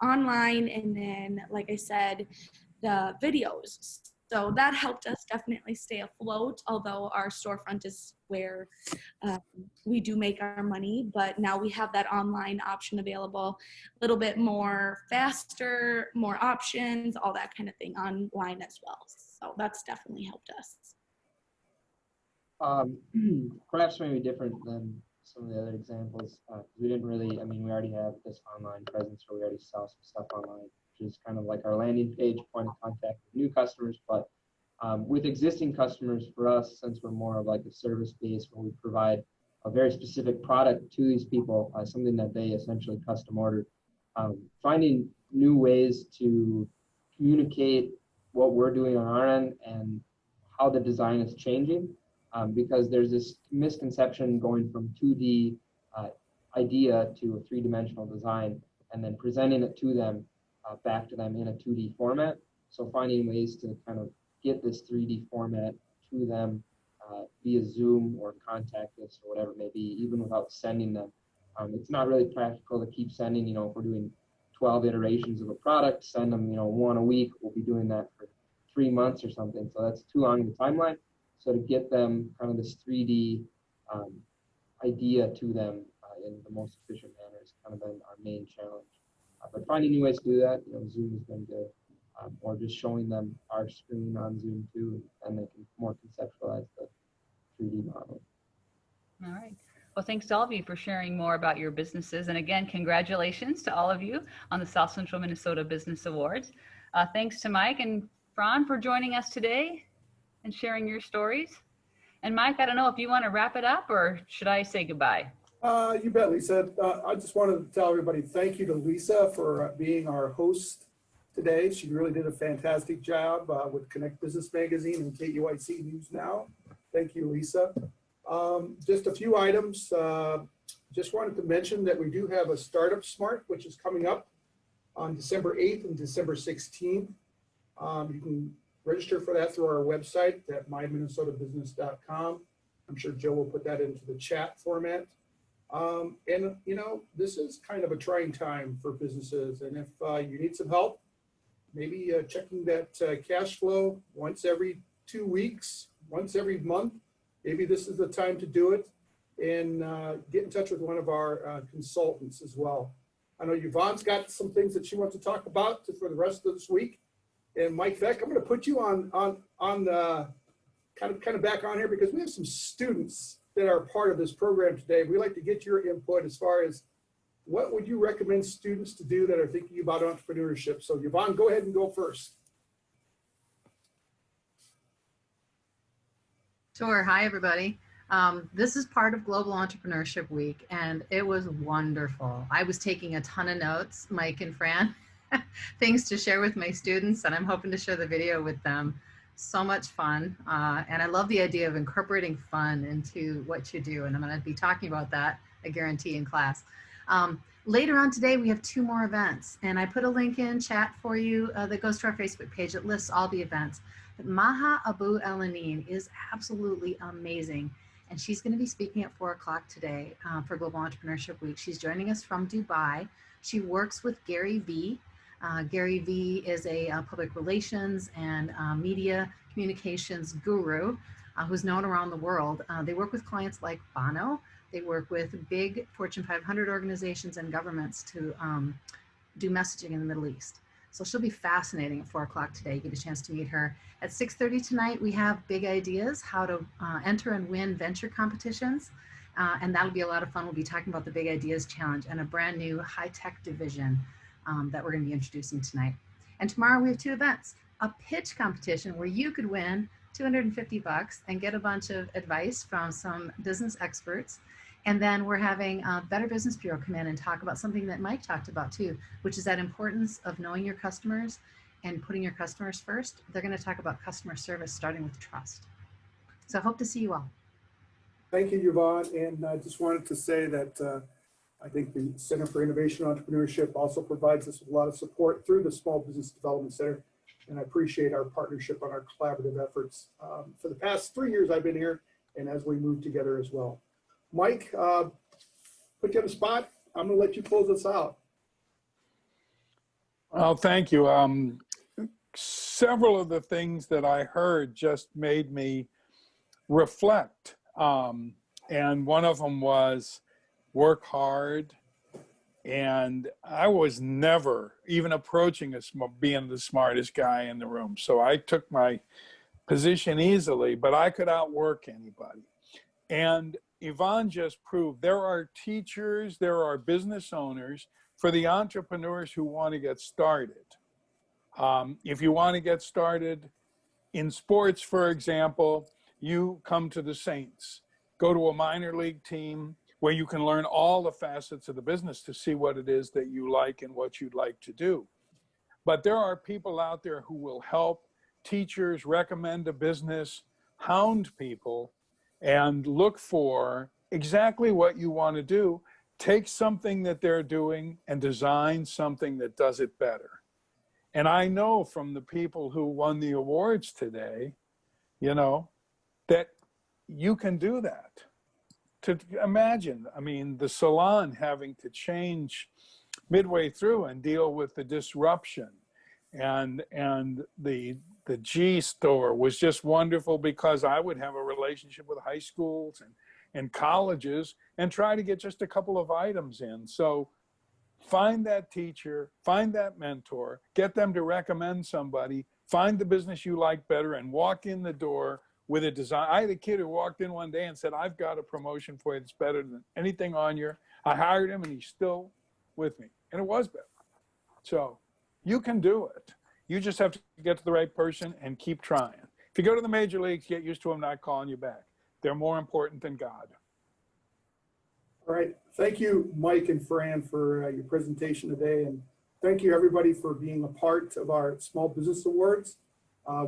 online, and then, like I said, the videos. So that helped us definitely stay afloat, although our storefront is where we do make our money. But now we have that online option available, a little bit more faster, more options, all that kind of thing online as well. So that's definitely helped us. Perhaps maybe different than some of the other examples. We didn't really, we already have this online presence where we already sell some stuff online, which is kind of like our landing page, point of contact with new customers. But with existing customers, for us, since we're more of like a service base where we provide a very specific product to these people, something that they essentially custom ordered, finding new ways to communicate what we're doing on our end and how the design is changing. Because there's this misconception going from 2D idea to a three-dimensional design, and then presenting it to them, back to them in a 2D format. So finding ways to kind of get this 3D format to them via Zoom or contact us or whatever it may be, even without sending them. It's not really practical to keep sending, if we're doing 12 iterations of a product, send them, one a week. We'll be doing that for 3 months or something. So that's too long of a timeline. So to get them kind of this 3D idea to them in the most efficient manner has kind of been our main challenge. But finding new ways to do that, Zoom has been good, or just showing them our screen on Zoom too, and they can more conceptualize the 3D model. All right. Well, thanks to all of you for sharing more about your businesses. And again, congratulations to all of you on the South Central Minnesota Business Awards. Thanks to Mike and Fran for joining us today and sharing your stories. And Mike, I don't know if you want to wrap it up, or should I say goodbye? You bet, Lisa. I just wanted to tell everybody thank you to Lisa for being our host today. She really did a fantastic job with Connect Business Magazine and KUIC News Now. Thank you, Lisa. Just a few items. Just wanted to mention that we do have a Startup Smart, which is coming up on December 8th and December 16th. You can register for that through our website at myminnesotabusiness.com. I'm sure Joe will put that into the chat format. And this is kind of a trying time for businesses. And if you need some help, maybe checking that cash flow once every 2 weeks, once every month, maybe this is the time to do it. And get in touch with one of our consultants as well. I know Yvonne's got some things that she wants to talk about for the rest of this week. And Mike Veeck, I'm going to put you on kind of back on here because we have some students that are part of this program today. We'd like to get your input as far as what would you recommend students to do that are thinking about entrepreneurship. So Yvonne, go ahead and go first. Sure. Hi, everybody. This is part of Global Entrepreneurship Week, and it was wonderful. I was taking a ton of notes, Mike and Fran, things to share with my students, and I'm hoping to share the video with them. So much fun. And I love the idea of incorporating fun into what you do, and I'm going to be talking about that, I guarantee, in class. Later on today, we have 2 more events, and I put a link in chat for you that goes to our Facebook page. It lists all the events. But Maha Abu Elanin is absolutely amazing. And she's going to be speaking at 4 o'clock today for Global Entrepreneurship Week. She's joining us from Dubai. She works with Gary Veeck. Gary Veeck is a public relations and media communications guru who's known around the world. They work with clients like Bono. They work with big Fortune 500 organizations and governments to do messaging in the Middle East. So she'll be fascinating at 4 o'clock today. You get a chance to meet her. At 6:30 tonight, we have Big Ideas, how to enter and win venture competitions. And that'll be a lot of fun. We'll be talking about the Big Ideas Challenge and a brand new high-tech division that we're going to be introducing tonight. And tomorrow we have 2 events, a pitch competition where you could win $250 and get a bunch of advice from some business experts. And then we're having Better Business Bureau come in and talk about something that Mike talked about too, which is that importance of knowing your customers and putting your customers first. They're going to talk about customer service, starting with trust. So I hope to see you all. Thank you, Yvonne. And I just wanted to say that I think the Center for Innovation and Entrepreneurship also provides us with a lot of support through the Small Business Development Center. And I appreciate our partnership on our collaborative efforts for the past 3 years I've been here and as we move together as well. Mike, put you on the spot. I'm going to let you close us out. Well, thank you. Several of the things that I heard just made me reflect. And one of them was work hard. And I was never even approaching being the smartest guy in the room. So I took my position easily, but I could outwork anybody. And Yvonne just proved there are teachers, there are business owners for the entrepreneurs who want to get started. If you want to get started in sports, for example, you come to the Saints. Go to a minor league team where you can learn all the facets of the business to see what it is that you like and what you'd like to do. But there are people out there who will help teachers recommend a business, hound people, and look for exactly what you want to do. Take something that they're doing and design something that does it better. And I know from the people who won the awards today, you know, that you can do that. To imagine, I mean, the salon having to change midway through and deal with the disruption. And the G store was just wonderful because I would have a relationship with high schools and colleges and try to get just a couple of items in. So find that teacher, find that mentor, get them to recommend somebody, find the business you like better, and walk in the door with a design. I had a kid who walked in one day and said, I've got a promotion for you that's better than anything on your. I hired him and he's still with me. And it was better. So you can do it. You just have to get to the right person and keep trying. If you go to the major leagues, get used to them not calling you back. They're more important than God. All right. Thank you, Mike and Fran, for your presentation today. And thank you, everybody, for being a part of our Small Business Awards.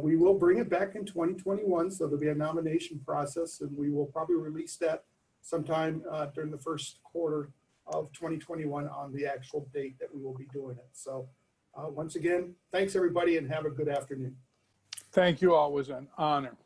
We will bring it back in 2021, so there'll be a nomination process, and we will probably release that sometime during the first quarter of 2021 on the actual date that we will be doing it. So once again, thanks, everybody, and have a good afternoon. Thank you all. It was an honor.